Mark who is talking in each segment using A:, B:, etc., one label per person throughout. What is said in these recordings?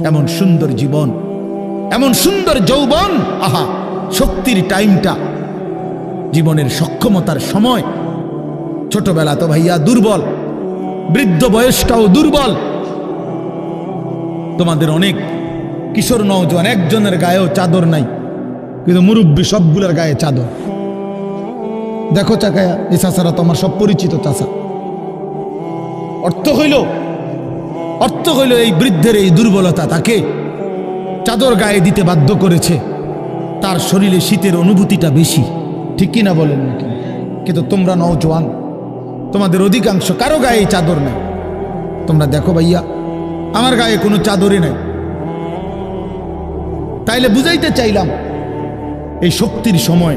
A: এমন সুন্দর জীবন, এমন সুন্দর যৌবন, আহা শক্তির টাইমটা, জীবনের সক্ষমতার সময়। ছোটবেলা তো ভাইয়া দুর্বল, বৃদ্ধ বয়সটাও দুর্বল। তোমাদের অনেক কিশোর নওজোয়ান একজনের গায়েও চাদর নাই, কিন্তু মুরব্বী সবগুলোর গায়ে চাদর। দেখো চাকায়া, এই চাচারা তো আমার সব পরিচিত চাচা। অর্থ হইল এই বৃদ্ধের এই দুর্বলতা তাকে চাদর গায়ে দিতে বাধ্য করেছে। তার শরীরে শীতের অনুভূতিটা বেশি, ঠিক কিনা বলেন নাকি? কিন্তু তোমরা নওজোয়ান, তোমাদের অধিকাংশ কারো গায়ে চাদর নাই। তোমরা দেখো ভাইয়া, আমার গায়ে কোনো চাদরই নাই। তাইলে বুঝাইতে চাইলাম এই শক্তির সময়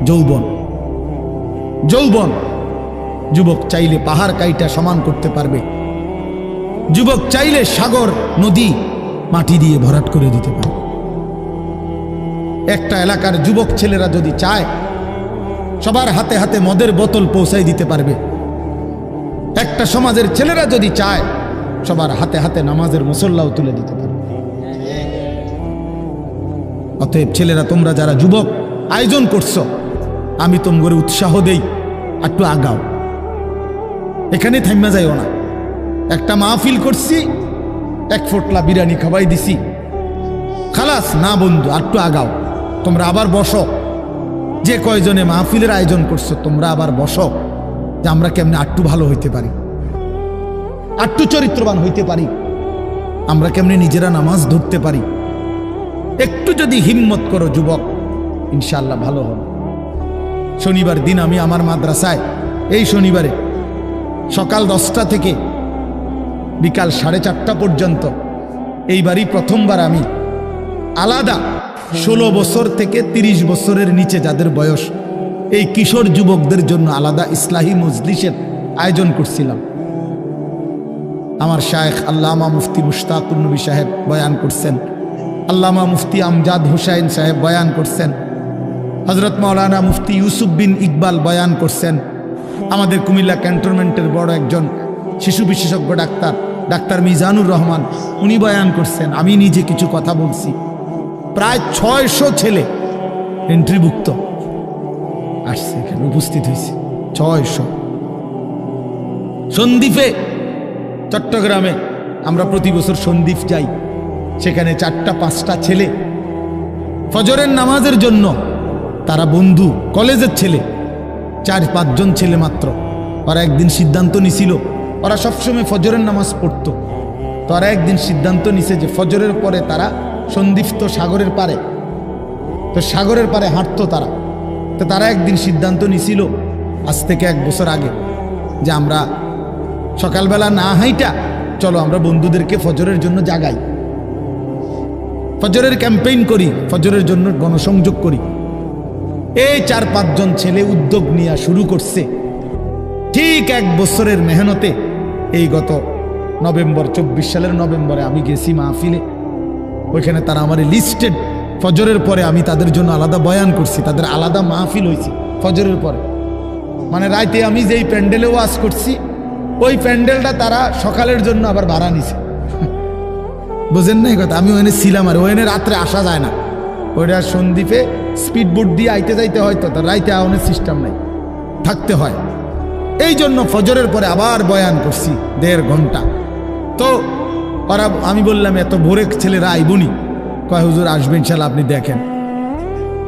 A: যৌবন। যুবক চাইলে পাহাড় কাইটা সমান করতে পারবে, যুবক চাইলে সাগর নদী মাটি দিয়ে ভরাট করে দিতে পারবে। একটা এলাকার যুবক ছেলেরা যদি চায়, সবার হাতে হাতে মদের বোতল পৌঁছাই দিতে পারবে। একটা সমাজের ছেলেরা যদি চায়, সবার হাতে হাতে নামাজের মুসল্লাও তুলে দিতে পারবে। অতএব ছেলেরা, তোমরা যারা যুবক আয়োজন করছো, আমি তোমাদের উৎসাহ দেই, একটু আগাও, এখানে থাইমা যাইও না। একটা মাহফিল করছি, এক ফোটলা বিরিয়ানি খাওয়াই দিছি, খালাস না বন্ধু, একটু আগাও। তোমরা আবার বসো, যে কয়জনে মাহফিলের আয়োজন করছো তোমরা আবার বসো, যে আমরা কেমনে আটটু ভালো হইতে পারি, আটটু চরিত্রবান হইতে পারি, আমরা কেমনে নিজেরা নামাজ ধরতে পারি। একটু যদি হিম্মত করো যুবক, ইনশাআল্লাহ ভালো হবে। শনিবার দিন আমি আমার মাদ্রাসায়, এই শনিবারে সকাল 10টা থেকে বিকাল 4:30 পর্যন্ত, এইবারই প্রথমবার আমি আলাদা 16 বছর থেকে 30 বছরের নিচে যাদের বয়স, এই কিশোর যুবকদের জন্য আলাদা ইসলাহি মজলিসের আয়োজন করছিলাম। আমার শায়েখ আল্লামা মুফতি মুশতাকুর নবী সাহেব বয়ান করছেন, আল্লামা মুফতি আমজাদ হুসাইন সাহেব বয়ান করছেন, হজরত মাওলানা মুফতি ইউসুফ বিন ইকবাল বয়ান করছেন, আমাদের কুমিল্লা ক্যান্টনমেন্টের বড় একজন শিশু বিশেষজ্ঞ ডাক্তার মিজানুর রহমান, উনি বয়ান করছেন, আমি নিজে কিছু কথা বলছি। প্রায় 600 ছেলে এন্ট্রিভুক্ত আসছে, এখানে উপস্থিত হয়েছে 600। সন্দ্বীপে, চট্টগ্রামে আমরা প্রতি বছর সন্দ্বীপ যাই, সেখানে 4টা-5টা ছেলে ফজরের নামাজের জন্য, তারা বন্ধু কলেজের ছেলে, 4-5 জন ছেলে মাত্র। ওরা একদিন সিদ্ধান্ত নিছিল, ওরা সবসময় ফজরের নামাজ পড়তো, তো ওরা একদিন সিদ্ধান্ত নিছে যে ফজরের পরে তারা সন্দ্বীপ তো সাগরের পারে, তো সাগরের পারে হাঁটতো তারা। তো তারা একদিন সিদ্ধান্ত নিছিল আজ থেকে 1 বছর আগে, যে আমরা সকালবেলা না হাইটা চলো আমরা বন্ধুদেরকে ফজরের জন্য জাগাই, ফজরের ক্যাম্পেইন করি, ফজরের জন্য গণসংযোগ করি। এই 4-5 জন ছেলে উদ্যোগ নিয়ে শুরু করছে। ঠিক 1 বছরের মেহনতে এই গত নভেম্বর, 24 সালের নভেম্বরে আমি গেছি মাহফিলে, ওইখানে তারা আমার লিস্টেড, ফজরের পরে আমি তাদের জন্য আলাদা বয়ান করছি, তাদের আলাদা মাহফিল হয়েছে ফজরের পরে। মানে রাইতে আমি যেই প্যান্ডেলে ওয়াজ করছি, ওই প্যান্ডেলটা তারা সকালের জন্য আবার ভাড়া নিছে। বুঝেন না এই কথা? আমি ওখানে ছিলাম, আর ওখানে রাত্রে আসা যায় না, ওইটা সন্দ্বীপে স্পিড বোট দিয়ে আইতে যাইতে হয়, তো তার রাইতে আওয়ানোর সিস্টেম নাই, থাকতে হয়। এই জন্য ফজরের পরে আবার বয়ান করছি 1.5 ঘন্টা। তো ওরা, আমি বললাম এত ভোরে ছেলেরা আইবনি, কয় হুজুর আসবে ইনশাল্লাহ, আপনি দেখেন।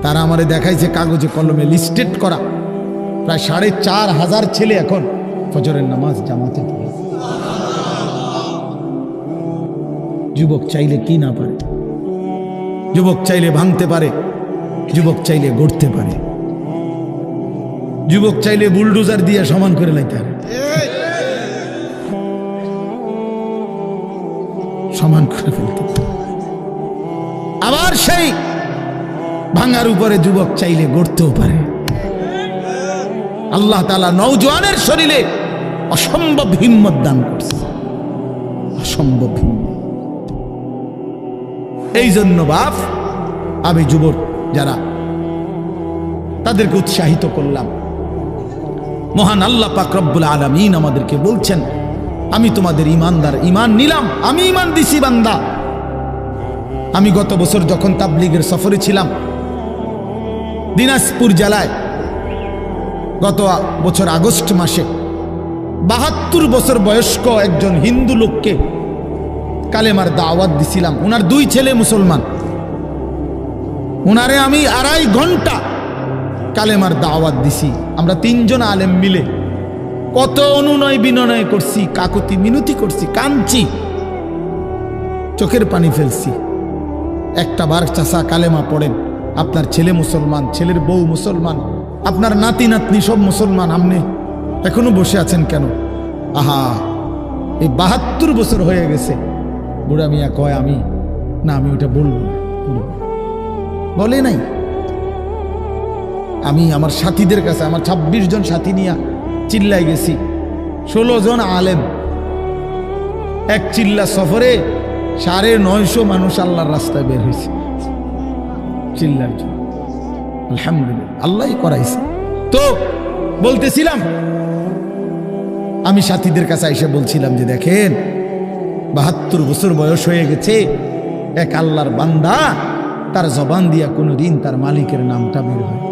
A: তারা আমারে দেখাইছে কাগজে কলমে লিস্টেড করা, প্রায় 4,500 ছেলে এখন ফজরের নামাজ জামাতে পড়ে। যুবক চাইলে কি না পারে, যুবক চাইলে ভাঙতে পারে, যুবক চাইলে গড়তে পারে, যুবক চাইলে বুলডোজার দিয়ে সমান করে লাইতে পারে, সমান করে ফেলতে পারে। আবার সেই ভাঙার উপরে যুবক চাইলে গড়তেও পারে। আল্লাহ তাআলা নওজোয়ানের শরীরে অসম্ভব হিম্মত দান করছে, অসম্ভব হিম্মত। এই জন্য বাপ, আমি যুবক যারা, তাদেরকে উৎসাহিত করলাম। মহান আল্লাহ পাক রব্বুল আলামিন আমাদেরকে বলছেন, আমি তোমাদের ইমানদার, ইমান নিলাম, আমি ইমান দিছি বান্দা, আমি গত বছর যখন তাবলীগের সফরে ছিলাম দিনাজপুর জেলায়, গত বছর আগস্ট মাসে ৭২ বছর বয়স্ক একজন হিন্দু লোককে কালেমার দাওয়াত দিছিলাম। ওনার 2 ছেলে মুসলমান। ওনারে আমি 2.5 ঘন্টা কালেমার দাওয়াত দিছি। আমরা 3 জন আলেম মিলে কত অনুনয় বিনয় করছি, কাকুতি মিনতি করছি, কাঁদছি, চোখের পানি ফেলছি। একটা বার চাচা কালেমা পড়েন, আপনার ছেলে মুসলমান, ছেলের বউ মুসলমান, আপনার নাতি নাতনি সব মুসলমান, আপনি এখনো বসে আছেন কেন? আহা, এই ৭২ বছর হয়ে গেছে। বুড়া মিয়া কয় আমি ওটা বলবো না, বলে নাই। আমি আমার সাথীদের কাছে, আমার 26 জন সাথী নিয়ে চিল্লাই গেছি, 16 জন আলেম, এক চিল্লা সফরে 950 মানুষ আল্লাহর রাস্তায় বের হয়েছে চিল্লার জন্য। আলহামদুলিল্লাহ, আল্লাহই করাইছে। তো বলতেছিলাম, আমি সাথীদের কাছে এসে বলছিলাম যে দেখেন ৭২ বছর বয়স হয়ে গেছে, এক আল্লাহর বান্দা, তার জবান দিয়া কোনোদিন তার মালিকের নামটা বের হয়।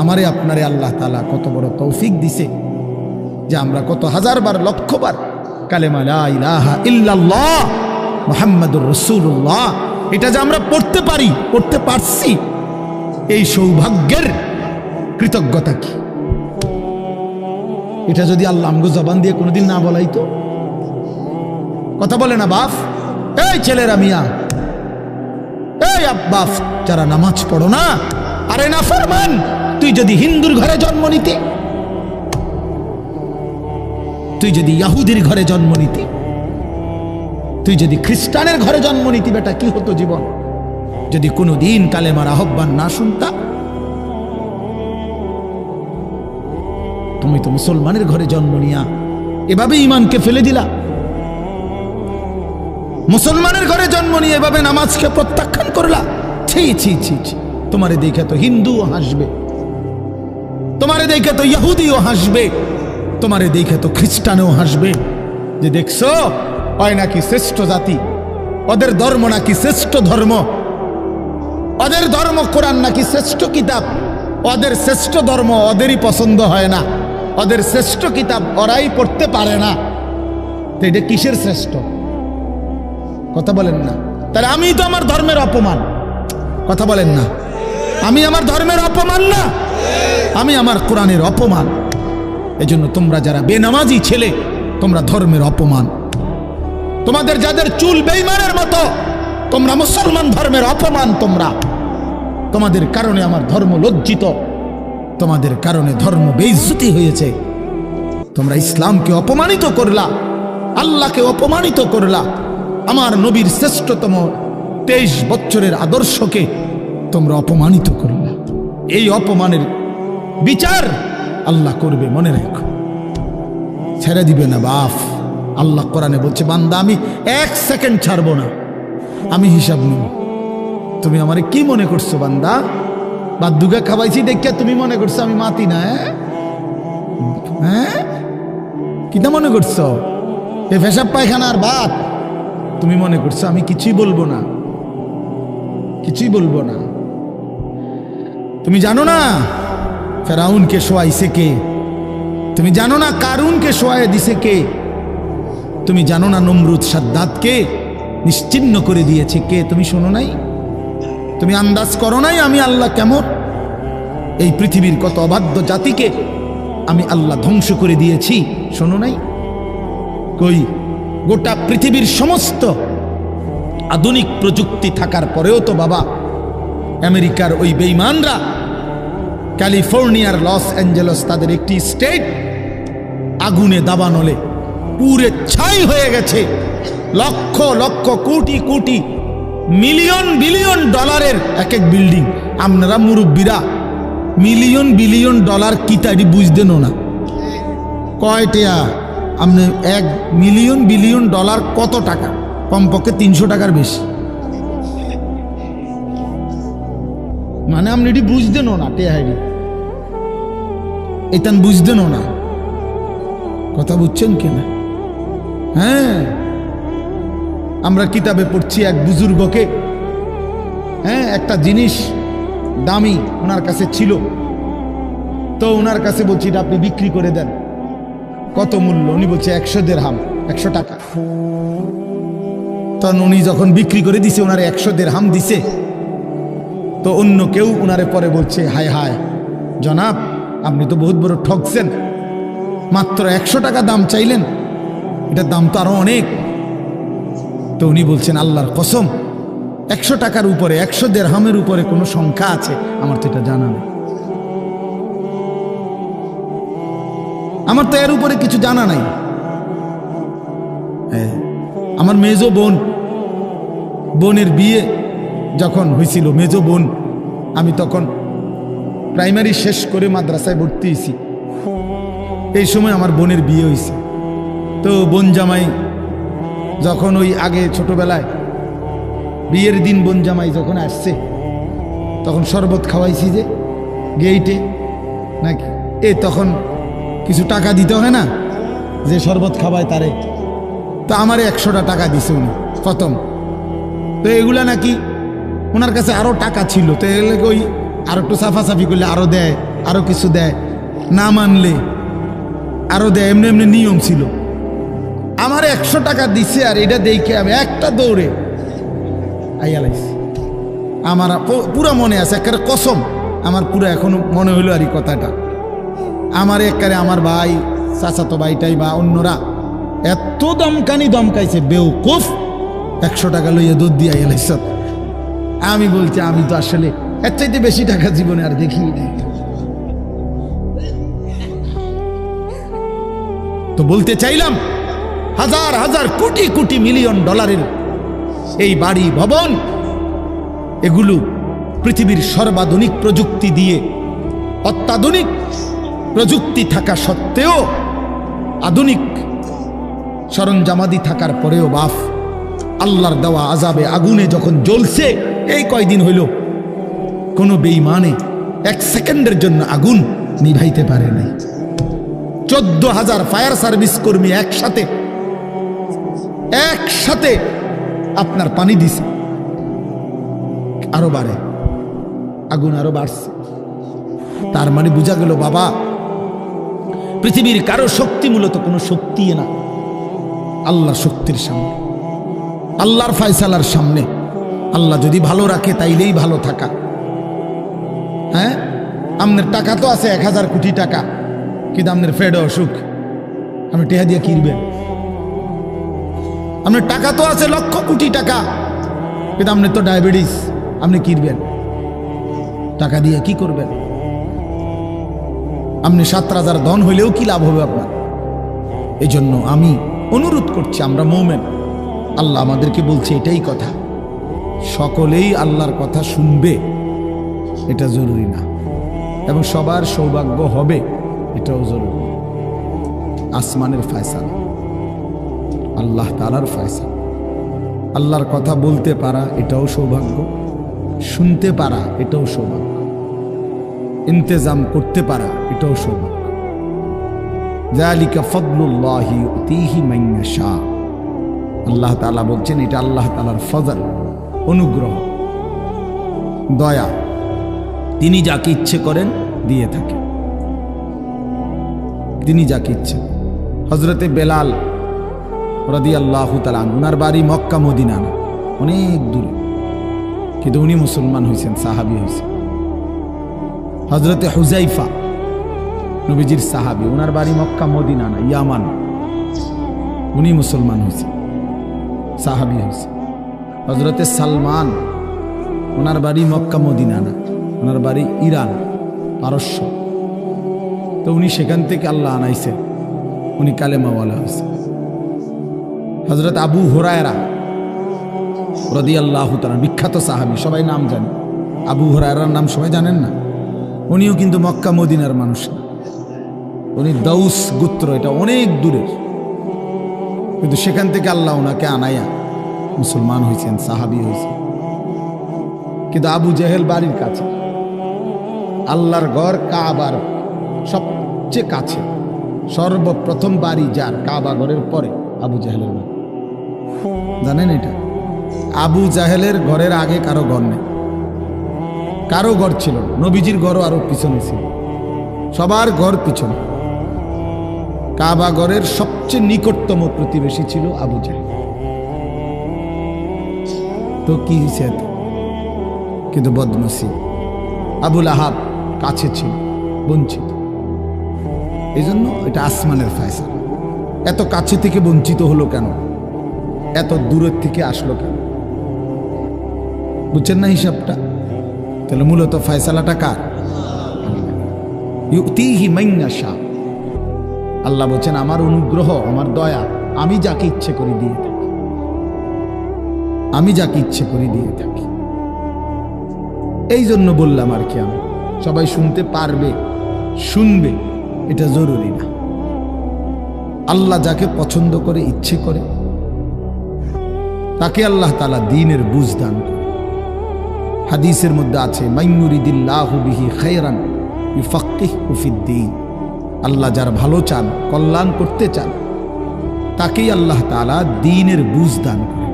A: আমারে আপনারে আল্লাহ তাআলা কত বড় তৌফিক দিছে যে আমরা কত হাজারবার, লক্ষবার কালেমা লা ইলাহা ইল্লাল্লাহ মুহাম্মাদুর রাসূলুল্লাহ এটা যে আমরা পড়তে পারি, পড়তে পারছি, এই সৌভাগ্যের কৃতজ্ঞতা কি? এটা যদি আল্লাহ আমগো জবান দিয়ে কোনোদিন না বলাইতো। কথা বলে না বাপ, এই ছেলেরা মিয়া, এই আব্বাস যারা নামাজ পড়ো না, আরে না ফরমান, তুই যদি হিন্দুর ঘরে জন্ম নিতে, তুই যদি ইহুদির ঘরে জন্ম নিতে, তুই যদি খ্রিস্টানের ঘরে জন্ম নিতি, বেটা কি হতো জীবন? যদি কোনোদিন কালেমার আহ্বান না শুনতা। তুমি তো মুসলমানের ঘরে জন্ম নিয়া এভাবে ইমানকে ফেলে দিলা। মুসলমানের ঘরে জন্ম নিয়ে এভাবে নামাজকে প্রত্যাখ্যান করলা। ছি ছি ছি ছি, তোমারে দেখে তো হিন্দুও হাসবে, তোমারে দেখে তো ইহুদিও হাসবে, তোমারে দেখে তো খ্রিস্টানও হাসবে, যে দেখছো হয় নাকি শ্রেষ্ঠ জাতি, ওদের ধর্ম নাকি শ্রেষ্ঠ ধর্ম, ওদের ধর্ম কোরআন নাকি শ্রেষ্ঠ কিতাব, ওদের শ্রেষ্ঠ ধর্ম ওদেরই পছন্দ হয় না, ওদের শ্রেষ্ঠ কিতাব ওরাই পড়তে পারে না। তো এটা কিসের শ্রেষ্ঠ? কথা বলেন না। তাহলে আমি তো আমার ধর্মের অপমান। কথা বলেন না, আমি আমার ধর্মের অপমান না, আমি আমার কোরআনের অপমান। এজন্য তোমরা যারা বেনামাজি ছেলে, তোমরা ধর্মের অপমান। তোমাদের যাদের চুল বেঈমানের মতো, তোমরা মুসলমান ধর্মের অপমান। তোমাদের কারণে আমার ধর্ম লজ্জিত, তোমাদের কারণে ধর্ম বেইজ্জতি হয়েছে। তোমরা ইসলামকে অপমানিত করলা, আল্লাহকে অপমানিত করলা, আমার নবীর শ্রেষ্ঠতম 23 বছরের আদর্শকে তোমরা অপমানিত করলা। এই অপমানের বিচার আল্লাহ করবে, মনে রাখো, ছেড়ে দিবে না বাপ। আল্লাহ কোরআনে বলছে, বান্দা আমি 1 সেকেন্ড ছাড়বো না, আমি হিসাব নিব। তুমি আমারে কি মনে করছো বান্দা? বাদুগা খাওয়াইছি দেখে তুমি মনে করছো আমি মাতি না? হ্যাঁ, কিটা মনে করছো? এ পেশাব পায়খানার ভাত তুমি মনে করছো? আমি কিছুই বলবো না, কিছুই বলবো না। তুমি জানো না ফেরাউনকে শোয়াইছে কে? তুমি জানো না কারুনকে শোয়াই দিছে কে? তুমি জানো না নমরুদ সাদ্দাতকে নিশ্চিহ্ন করে দিয়েছে কে? তুমি শোনো নাই? তুমি আন্দাজ করো নাই আমি আল্লাহ কেমন? এই পৃথিবীর কত অবাধ্য জাতিকে আমি আল্লাহ ধ্বংস করে দিয়েছি, শোনো নাই? কই, গোটা পৃথিবীর সমস্ত আধুনিক প্রযুক্তি থাকার পরেও তো বাবা আমেরিকার ওই বেঈমানরা, ক্যালিফোর্নিয়ার লস অ্যাঞ্জেলস তাদের একটি স্টেট আগুনে দাবানলে পুরে ছাই হয়ে গেছে। লক্ষ লক্ষ কোটি কোটি মিলিয়ন বিলিয়ন ডলারের এক এক বিল্ডিং। আপনারা মুরব্বীরা মিলিয়ন বিলিয়ন ডলার কি তাই বুঝতেন না? কয়টা আপনি 1 মিলিয়ন বিলিয়ন ডলার কত টাকা? কমপক্ষে 300 টাকার বেশি। মানে আপনি এটি বুঝতেন না, টেহাইডি এটান বুঝতেন না। কথা বুঝছেন কিনা? হ্যাঁ, আমরা কিতাবে পড়ছি এক বুজুর্গকে, হ্যাঁ, একটা জিনিস দামি ওনার কাছে ছিল, তো ওনার কাছে বলছি এটা আপনি বিক্রি করে দেন। কত মূল্য? উনি বলছে 100 দিরহাম, 100 টাকা। তখন উনি যখন বিক্রি করে দিছে, ওনারে 100 দিরহাম দিছে, তো অন্য কেউ ওনারে পরে বলছে, হায় হায় জনাব, আপনি তো বহুত বড় ঠকছেন, মাত্র 100 টাকা দাম চাইলেন, এটার দাম তো আরো অনেক। তো উনি বলছেন, আল্লাহর কসম, 100 টাকার উপরে, 100 দিরহামের উপরে কোনো সংখ্যা আছে? আমার তো এটা জানা নেই, আমার তো এর উপরে কিছু জানা নাই। আমার মেজো বোনের বিয়ে যখন হয়েছিল, মেজো বোন, আমি তখন প্রাইমারি শেষ করে মাদ্রাসায় ভর্তি হয়েছি, এই সময় আমার বোনের বিয়ে হয়েছে। তো বোন জামাই যখন ওই আগে ছোটবেলায় বিয়ের দিন বোন জামাই যখন আসছে, তখন শরবত খাওয়াইছি যে গেইটে নাকি, তখন কিছু টাকা দিতে হয় না, যে শরবত খাওয়ায় তারে। তো আমারে 100টা টাকা দিছে উনি প্রথম। তো এগুলা নাকি ওনার কাছে আরো টাকা ছিল, তো এগুলো ওই আরো একটু সাফাসাফি করলে আরো দেয়, আরো কিছু দেয়, না মানলে আরো দেয়, এমনি এমনি নিয়ম ছিল। আমার 100 টাকা দিছে, আর এটা দেখে আমি একটা দৌড়ে আইয়ালাইছি। আমার পুরা মনে আছে, একেবারে কসম, আমার পুরো এখনো মনে হইলো আর এই কথাটা। আমার একেবারে আমার ভাই, চাচাতো ভাইটাই বা অন্যরা এত দমকাইছে, বেউকুফ, 100 টাকা লইয়া দুধ দিয়ে আইয়ালাইছ। আমি বলছি, আমি তো আসলে এর চাইতে বেশি টাকা জীবনে আর দেখি নাই। তো বলতে চাইলাম, হাজার হাজার কোটি কোটি মিলিয়ন ডলারের এই বাড়ি ভবন, এগুলো পৃথিবীর সর্বাধুনিক প্রযুক্তি দিয়ে, অত্যাধুনিক প্রযুক্তি থাকা সত্ত্বেও, আধুনিক সরঞ্জামাদি থাকার পরেও বাফ আল্লাহর দেওয়া আযাবে আগুনে যখন জ্বলছে, এই কয়দিন হইল, কোনো বেঈমানে 1 সেকেন্ডের জন্য আগুন নিভাইতে পারে নাই। 14,000 ফায়ার সার্ভিস কর্মী একসাথে আপনার পানি দিছে, আরো বাড়ে, আগুন আরো বাড়ছে। তার মানে বোঝা গেল, বাবা, পৃথিবীর কারো শক্তি মূলত কোনো শক্তি না, আল্লাহর শক্তির সামনে, আল্লাহর ফায়সালার সামনে। আল্লাহ যদি ভালো রাখে তাইলেই ভালো থাকা। হ্যাঁ, আপনার টাকা তো আছে 1000 কোটি টাকা, কিন্তু আপনার ফেডে অসুখ, আপনি টেহা দিয়ে কিনবেন। আপনার টাকা তো আছে লক্ষ কোটি টাকা, কিন্তু আপনার তো ডায়াবেটিস, আপনি কিনবেন টাকা দিয়ে কি করবেন? আপনি 7 রাজার ধন হইলেও কি লাভ হবে আপনার? এই জন্য আমি অনুরোধ করছি, আমরা মুমিন, আল্লাহ আমাদেরকে বলছে এটাই কথা, সকলেই আল্লাহর কথা শুনবে এটা জরুরি না, এবং সবার সৌভাগ্য হবে এটাও জরুরি। আসমানের ফয়সালা, আল্লাহ তাআলার ফয়সালা। আল্লাহর কথা বলতে পারা এটাও সৌভাগ্য, শুনতে পারা এটাও সৌভাগ্য, ইন্তেজাম করতে পারা এটাও সৌভাগ্য। যালিকা ফাদলুল্লাহি ইউতিহি মান ইয়াশা। আল্লাহ তাআলা বলছেন, এটা আল্লাহ তাআলার ফজল, অনুগ্রহ, দয়া, তিনি যাকে ইচ্ছে করেন দিয়ে থাকেন, তিনি যাকে ইচ্ছে। হযরতে বেলাল রাদিয়াল্লাহু তাআলা আনহু, ওনার বাড়ি মক্কা মদিনা না, অনেক দূরে, কিন্তু উনি মুসলমান হয়েছেন, সাহাবী হয়েছেন। হযরতে হুযাইফা, নবীজির সাহাবী, ওনার বাড়ি মক্কা মদিনা না, ইয়ামান, উনি মুসলমান হয়েছেন, সাহাবী হয়েছে। হযরতে সালমান, ওনার বাড়ি মক্কা মদিনা না, ওনার বাড়ি ইরান, পারস্য, তো উনি সেখান থেকে আল্লাহ আনাইছেন, উনি কালেমাওয়ালা হয়েছে। হযরত আবু হুরায়রা রাদিয়াল্লাহু তাআলা, বিখ্যাত সাহাবী, সবাই নাম জানে, আবু হুরায়রার নাম সবাই জানেন না? উনিও কিন্তু মক্কা মদিনার মানুষ না, উনি দাউস গোত্র, এটা অনেক দূরের, কিন্তু সেখান থেকে আল্লাহ ওনাকে আনাইয়া মুসলমান হয়েছেন, সাহাবী হয়েছেন। কিন্তু আবু জেহেল বাড়ির কাছে, আল্লাহর ঘর কাবার সবচেয়ে কাছে, সর্বপ্রথম বাড়ি যার কাবা ঘরের পরে আবু জেহেলের বাড়ি। জানেন এটা? আবু জাহেলের ঘরের আগে কারো ঘর নেই, কারো ঘর ছিল না। নবীজির ঘরও আরো পিছনে ছিল, সবার ঘর পিছনে। কাবা ঘরের সবচেয়ে নিকটতম প্রতিবেশী ছিল আবু জাহেল। তো কি হয়েছে? কিন্তু বদনসিব আবুল আহাব কাছে ছিল, বঞ্চিত। এই জন্য এটা আসমানের ফয়সালা। এত কাছে থেকে বঞ্চিত হলো কেন? এত দূরের থেকে আসলো কেন? বুঝছেন না হিসাবটা? তাহলে মূলত ফয়সালাটা কার? ইউতিহি মান ইয়াশা। আল্লাহ বলছেন আমার অনুগ্রহ, আমার দয়া আমি যাকে ইচ্ছে করে দিয়ে থাকি, আমি যাকে ইচ্ছে করে দিয়ে থাকি। এই জন্য বললাম আর কি, আমি সবাই শুনতে পারবে, শুনবে এটা জরুরি না। আল্লাহ যাকে পছন্দ করে, ইচ্ছে করে, তাকে আল্লাহ তাআলা দ্বীনের বুঝ দান করে। হাদিসের মধ্যে আছে মাইয়ুরিদিল্লাহু বিহি খায়রান ইউফাক্কিহু ফিদ্দীন। আল্লাহ যার ভালো চান, কল্যাণ করতে চান, তাকেই আল্লাহ তাআলা দ্বীনের বুঝ দান করে,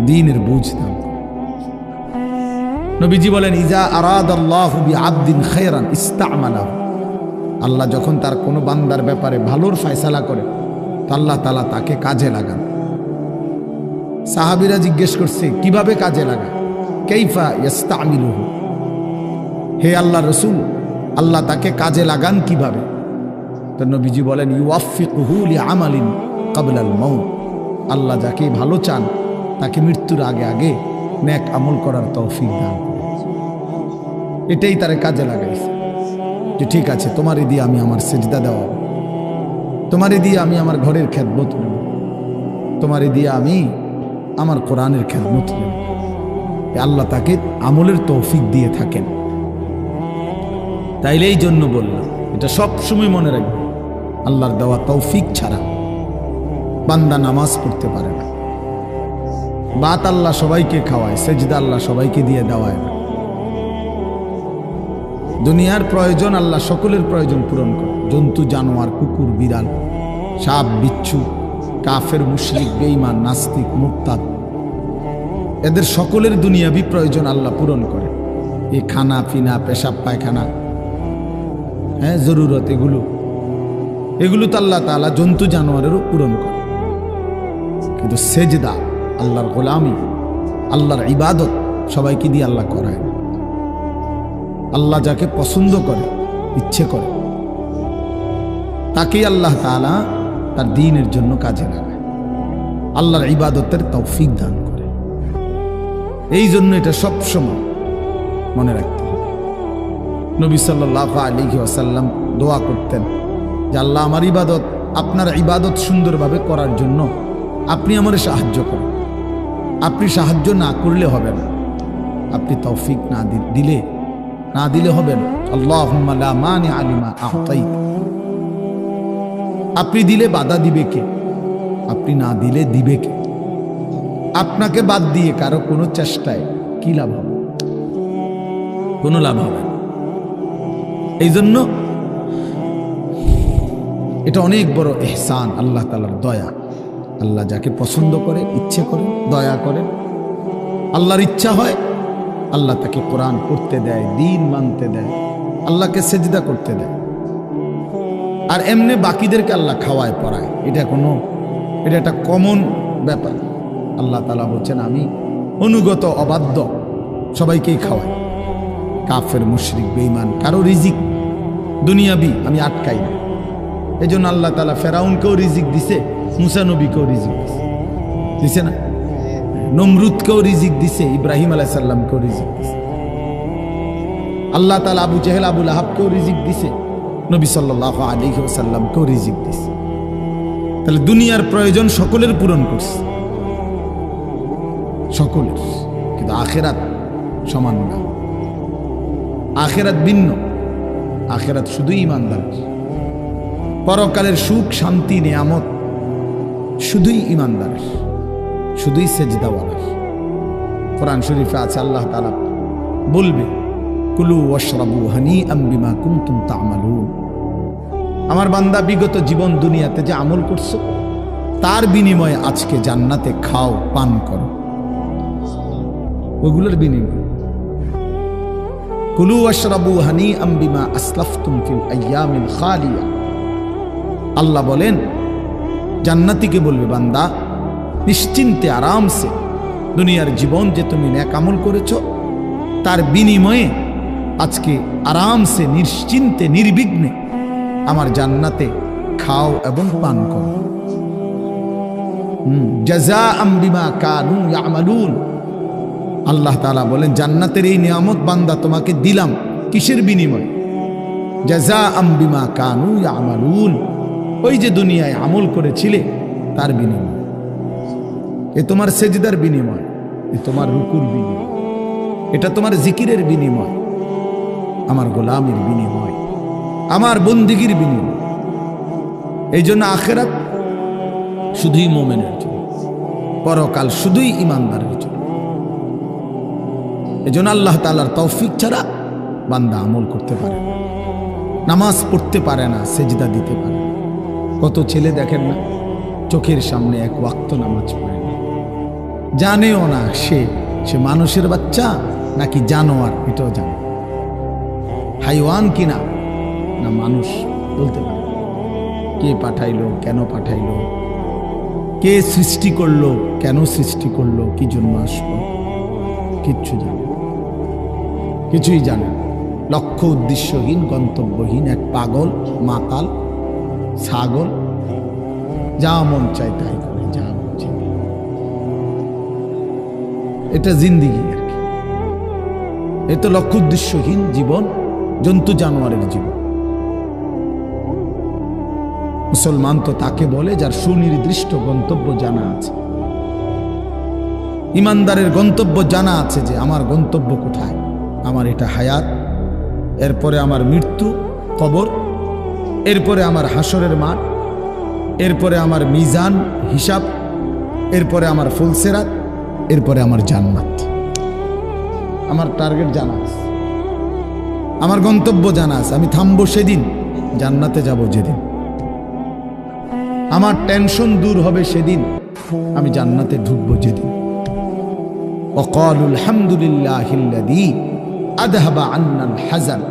A: দ্বীনের বুঝ দান করে। নবীজি বলেন ইজা আরাদাল্লাহু বিআবদিন খায়রান ইস্তা'মালাহু। আল্লাহ যখন তার কোনো বান্দার ব্যাপারে ভালোর ফয়সালা করে, তো আল্লাহ তাআলা তাকে কাজে লাগান। সাহাবীরা জিজ্ঞেস করছে কিভাবে কাজে লাগায়? কাইফা ইস্তা'মিলুহু, হে আল্লাহ রাসূল, আল্লাহ তাকে কাজে লাগান কিভাবে? তো নবীজি বলেন ইউওয়াফিকুহু লিআমালিন ক্বাবলাল মাউত। আল্লাহ যাকে ভালো চান তাকে মৃত্যুর আগে আগে নেক আমল করার তৌফিক দান করেন। এটাই তারে কাজে লাগাইছে যে ঠিক আছে, তোমারে দিয়ে আমি আমার সিজদা দেওয়া, তোমারে দিয়ে আমি আমার ঘরের খেদমত নেব, তোমারে দিয়ে আমি আমার কোরআনের খেদমত নেব। আল্লাহ তাকে আমলের তৌফিক দিয়ে থাকেন। তাইলে এই জন্য বললাম, এটা সব সময় মনে রাখবে, আল্লাহর দেওয়া তৌফিক ছাড়া বান্দা নামাজ পড়তে পারে না। বাত আল্লাহ সবাইকে খাওয়ায়, সেজদা আল্লাহ সবাইকে দিয়ে দেওয়ায় না। দুনিয়ার প্রয়োজন আল্লাহ সকলের প্রয়োজন পূরণ করে। জন্তু, জানোয়ার, কুকুর, বিড়াল, সাপ, বিচ্ছু, কাফের, মুশরিক, বেঈমান, নাস্তিক, মুরতাদ, এদের সকলের দুনিয়াবি প্রয়োজন আল্লাহ পূরণ করে। এই খানা পিনা, পেশাব পায়খানা, হ্যাঁ জরুরত, এগুলো তো আল্লাহ তাআলা জন্তু জানোয়ারেরও পূরণ করে। কিন্তু সেজদা, আল্লাহর গোলামি, আল্লাহর ইবাদত সবাইকে দিয়ে আল্লাহ করায় না। আল্লাহ যাকে পছন্দ করে, ইচ্ছে করে, তাকেই আল্লাহ তাআলা তার দ্বীনের জন্য কাজে লাগায়, আল্লাহর ইবাদতের তৌফিক দান করে। এই জন্য এটা সবসময় মনে রাখতে হবে। নবী সাল্লাল্লাহু আলাইহি ওয়াসাল্লাম দোয়া করতেন যে আল্লাহ আমার ইবাদত, আপনার ইবাদত সুন্দরভাবে করার জন্য আপনি আমারে সাহায্য করেন। আপনি সাহায্য না করলে হবে না, আপনি তৌফিক না দিলে হবে না। আল্লাহুম্মা লা মানিআ লিমা আ'তাইত। আপনি দিলে বাধা দিবে কে? আপনি না দিলে দিবে কে? আপনাকে বাদ দিয়ে কারো কোনো চেষ্টায় কি লাভ হবে? কোনো লাভ হবে না। এই জন্য এটা অনেক বড় ইহসান, আল্লাহ তাআলার দয়া। আল্লাহ যাকে পছন্দ করে, ইচ্ছে করে, দয়া করে, আল্লাহর ইচ্ছা হয়, আল্লাহ তাকে কোরআন পড়তে দেয়, দ্বীন মানতে দেয়, আল্লাহকে সেজদা করতে দেয়। আর এমনি বাকিদেরকে আল্লাহ খাওয়ায়, পড়ায়। এটা একটা কমন ব্যাপার। আল্লাহ তাআলা বলছেন আমি অনুগত অবাধ্য সবাইকেই খাওয়াই। কাফের, মুশরিক, বেঈমান, কারো রিজিক দুনিয়াবি আমি আটকাই না। এই জন্য আল্লাহ তাআলা ফেরাউনকেও রিজিক দিছে, মুসা নবীকেও রিজিক দিছে না? নমরুদকেও রিজিক দিছে, ইব্রাহিম আলাইহিস সালামকেও রিজিক দিছে। আল্লাহ তাআলা আবু জেহেল, আবু লাহাবকেও রিজিক দিছে, নবী সাল্লাল্লাহু আলাইহি ওয়াসাল্লামকেও রিজিক দিছে। তাহলে দুনিয়ার প্রয়োজন সকলের পূরণ করছে, সকলের। কিন্তু আখিরাত সমান না, আখিরাত ভিন্ন। আখিরাত শুধুই ঈমানদারের। পরকালের সুখ, শান্তি, নিয়ামত শুধুই ঈমানদারের, শুধুই সেজদাওয়ালার। কোরআন শরীফে আছে আল্লাহ তাআলা বলবে কুলু ওয়াশরাবু হানিআম বিমা কুনতুম তা'মালুন। আমার বান্দা বিগত জীবন দুনিয়াতে যে আমল করছো তার বিনিময়ে আজকে জান্নাতে খাও, পান করো, ওগুলোর বিনিময়ে। কুলু ওয়াশরাবু হানিআম বিমা আসলাফতুম ফিল আইয়ামিল খালিয়া। আল্লাহ বলেন জান্নাতীকে বলবে, বান্দা নিশ্চিন্তে আরামসে দুনিয়ার জীবন যে তুমি নেক আমল করেছো তার বিনিময়ে আজকে আরামসে নিশ্চিন্তে নির্বিঘ্নে আমার জান্নাতে খাও এবং পান করো। জাযাআম বিমা কানু ইয়ামালুন। আল্লাহ তাআলা বলেন জান্নাতের এই নিয়ামত বান্দা তোমাকে দিলাম কিসের বিনিময়ে? জাযাআম বিমা কানু ইয়ামালুন। ওই যে দুনিয়ায় আমল করেছিলে তার বিনিময়। এ তোমার সেজদার বিনিময়, এ তোমার রুকুর বিনিময়, এটা তোমার জিকিরের বিনিময়, আমার গোলামের বিনিময়, আমার বন্দিগির বিনিময়। এই জন্য আখিরাত শুধুই মুমিনের জন্য, পরকাল শুধুই ঈমানদারের জন্য। এই জন্য আল্লাহ তাআলার তৌফিক ছাড়া বান্দা আমল করতে পারে না, নামাজ পড়তে পারে না, সেজদা দিতে পারে না। কত ছেলে দেখেন না চোখের সামনে এক ওয়াক্ত নামাজ পড়ে না, জানেও না সে মানুষের বাচ্চা নাকি জানোয়ার, এটাও জানে, হাইওয়ান কিনা না মানুষ বলতে পারে। কে পাঠাইলো, কেন পাঠাইলো, কে সৃষ্টি করলো, কেন সৃষ্টি করলো, কি জন্য আসলো, কিচ্ছু জানে না, কিছুই জানে না। লক্ষ্য উদ্দেশ্যহীন, গন্তব্যহীন এক পাগল, মাতাল, ছাগল, যা মন চায় তাই করে, যা মন চায়। এটা জিন্দিগি আর কি। এ তো লক্ষ্য উদ্দেশ্যহীন জীবন, জন্তু জানোয়ারের জীবন। মুসলমান তো তাকে বলে যার সুনির্দিষ্ট গন্তব্য জানা আছে। ইমানদারের গন্তব্য জানা আছে যে আমার গন্তব্য কোথায়, আমার এটা হায়াত, এরপরে আমার মৃত্যু, কবর, এরপরে আমার হাসরের মাঠ, এরপরে আমার মিজান হিসাব, এরপরে আমার ফুলসেরাত, এরপরে আমার জান্নাত। আমার টার্গেট জানা আছে, আমার গন্তব্য জানা আছে। আমি থামবো সেদিন, জান্নাতে যাব যেদিন। আমার টেনশন দূর হবে সেদিন, আমি জান্নাতে ঢুকবো যেদিন। ওয়াকালুল হামদুলিল্লাহিল্লাযী আযহাবা আন্নাল হাযান।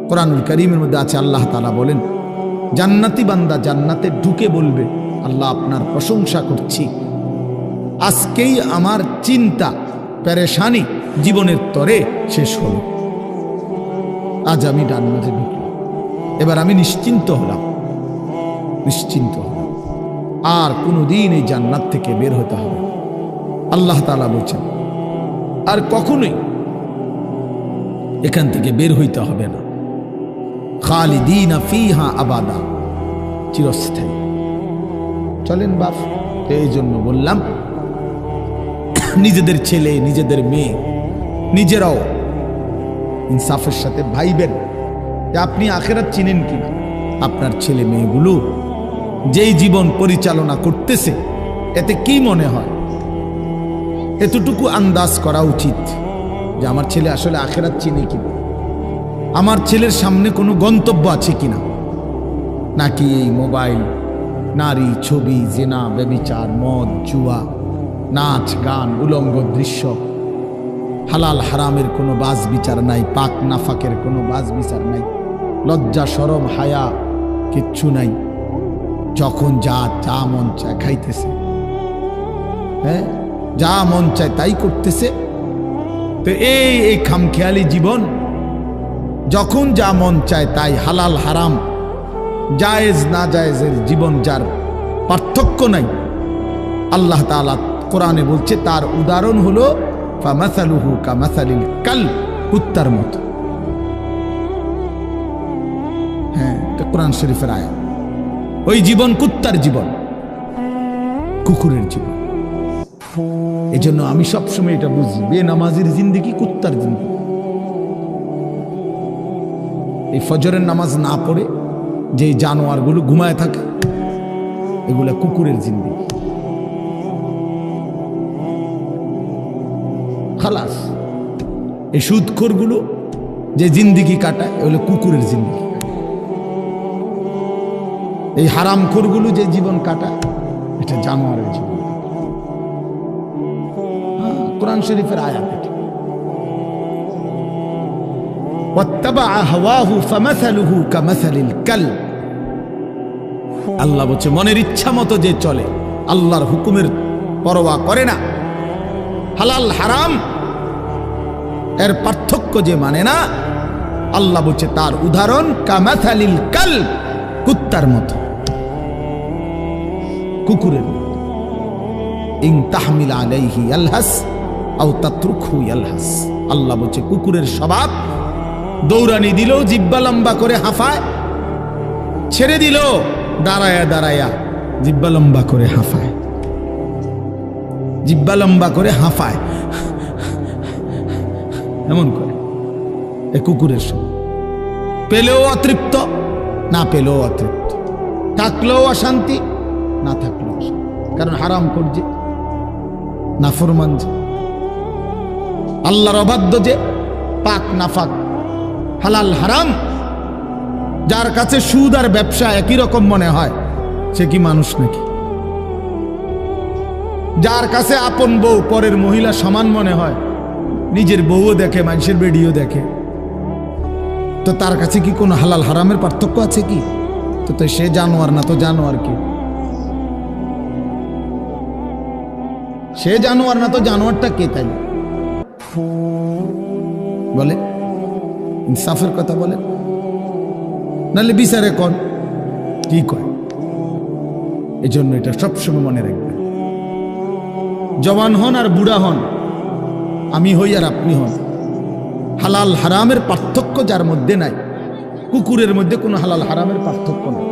A: কোরআনুল কারীমের মধ্যে আছে, আল্লাহ তাআলা বলেন জান্নাতি বান্দা জান্নাতে ঢুকে বলবে, আল্লাহ আপনার প্রশংসা করছি, আজকেই আমার চিন্তা পেরেশানি জীবনের তরে শেষ হলো। আজ আমি জান্নাতে ঢুকলাম, এবার আমি নিশ্চিন্ত হলাম, নিশ্চিন্ত হলাম, আর কোনোদিন এই জান্নাত থেকে বের হতে হবে। আল্লাহ তাআলা বলছেন আর কখনোই এখান থেকে বের হইতে হবে না। খালিদিনা ফিহা আবাদা, চিরস্থায়ী। চলেন বাপ, এই জন্য বললাম নিজেদের ছেলে, নিজেদের মেয়ে, নিজেরাও ইনসাফের সাথে ভাইবেন যে আপনি আখিরাত চিনেন কিনা। আপনার ছেলে মেয়েগুলো যেই জীবন পরিচালনা করতেছে এতে কি মনে হয়, এতটুকু আন্দাজ করা উচিত যে আমার ছেলে আসলে আখিরাত চিনে কিনা, আমার ছেলের সামনে কোনো গন্তব্য আছে কিনা, নাকি এই মোবাইল, নারী, ছবি, জেনা, ব্যভিচার, মদ, জুয়া, নাচ, গান, উলঙ্গ দৃশ্য, হালাল হারামের কোনো বাজ বিচার নাই, পাক নাফাকের কোনো বাজ বিচার নাই, লজ্জা শরম হায়া কিচ্ছু নাই, যখন যা মন চায় খাইতেছে, হ্যাঁ, যা মন চায় তাই করতেছে। তো এই খামখেয়ালি জীবন, যখন যা মন চায় তাই, হালাল হারাম, জায়েজ না জায়েজের জীবন, যার পার্থক্য নাই, আল্লাহ তাআলা কোরআনে বলছে তার উদাহরণ হলো ফামাসালুহু কামাসালিল কাল, কুত্তার মতো। হ্যাঁ, এটা কোরআন শরীফের আয়াত। ওই জীবন কুত্তার জীবন, কুকুরের জীবন। এই জন্য আমি সবসময় এটা বুঝি, বেনামাজির জিন্দেগি কুত্তার জিন্দেগি। এই ফজরের নামাজ না পড়ে যে জানোয়ারগুলো ঘুমায় থাকে, এগুলা কুকুরের জিন্দেগি। খালাস। এই সুদখোরগুলো যে জিন্দেগি কাটায়, এগুলো কুকুরের জিন্দেগি। এই হারামখোরগুলো যে জীবন কাটায় এটা জানোয়ারের জীবন। কোরআন শরীফের আয়াত এটা। ওয়াত্তাবাআ হাওয়াহু ফামাসালুহু কামাসালিল কালব। আল্লাহ বলছে মনের ইচ্ছা মতো যে চলে, আল্লাহর হুকুমের পরোয়া করে না, হালাল হারাম এর পার্থক্য যে মানে না, আল্লাহ বলছে তার উদাহরণ কামাসালিল কালব, কুত্তার মতো, কুকুরের মতো। ইন তাহমিল আলাইহি ইয়ালহাস আও তাতরুকহু ইয়ালহাস। আল্লাহ বলছে কুকুরের স্বভাব, দৌড়ানি দিল জিব্বা লম্বা করে হাঁফায়, ছেড়ে দিল দাঁড়ায়া দাঁড়ায়া জিব্বা লম্বা করে হাঁফায়, জিব্বা লম্বা করে হাঁফায়, এমন করে। এ কুকুরের স্বভাব। পেলেও অতৃপ্ত, না পেলেও অতৃপ্ত, থাকলেও অশান্তি, না থাকলেও অশান্তি। কারণ হারাম করছে, নাফরমান যে, আল্লাহর অবাধ্য যে, পাক নাফাক, হালাল হারাম, যার কাছে সুদ আর ব্যবসা একই রকম মনে হয়, সে কি মানুষ নাকি? যার কাছে আপন বউ পরের মহিলা সমান মনে হয়, নিজের বউও দেখে, মানুষের বেডিও দেখে, তো তার কাছে কি কোনো হালাল হারামের পার্থক্য আছে কি? তো সে জানোয়ার না তো জানোয়ার কি? সে জানোয়ার না তো জানোয়ারটা কে? তাই বলে, ইনসাফের কথা বলে, নাহলে বিচারে কোন কি কয়? এই জন্য এটা সবসময় মনে রাখবেন, জওয়ান হন আর বুড়া হন, আমি হই আর আপনি হন, হালাল হারামের পার্থক্য যার মধ্যে নাই, কুকুরের মধ্যে কোনো হালাল হারামের পার্থক্য নাই,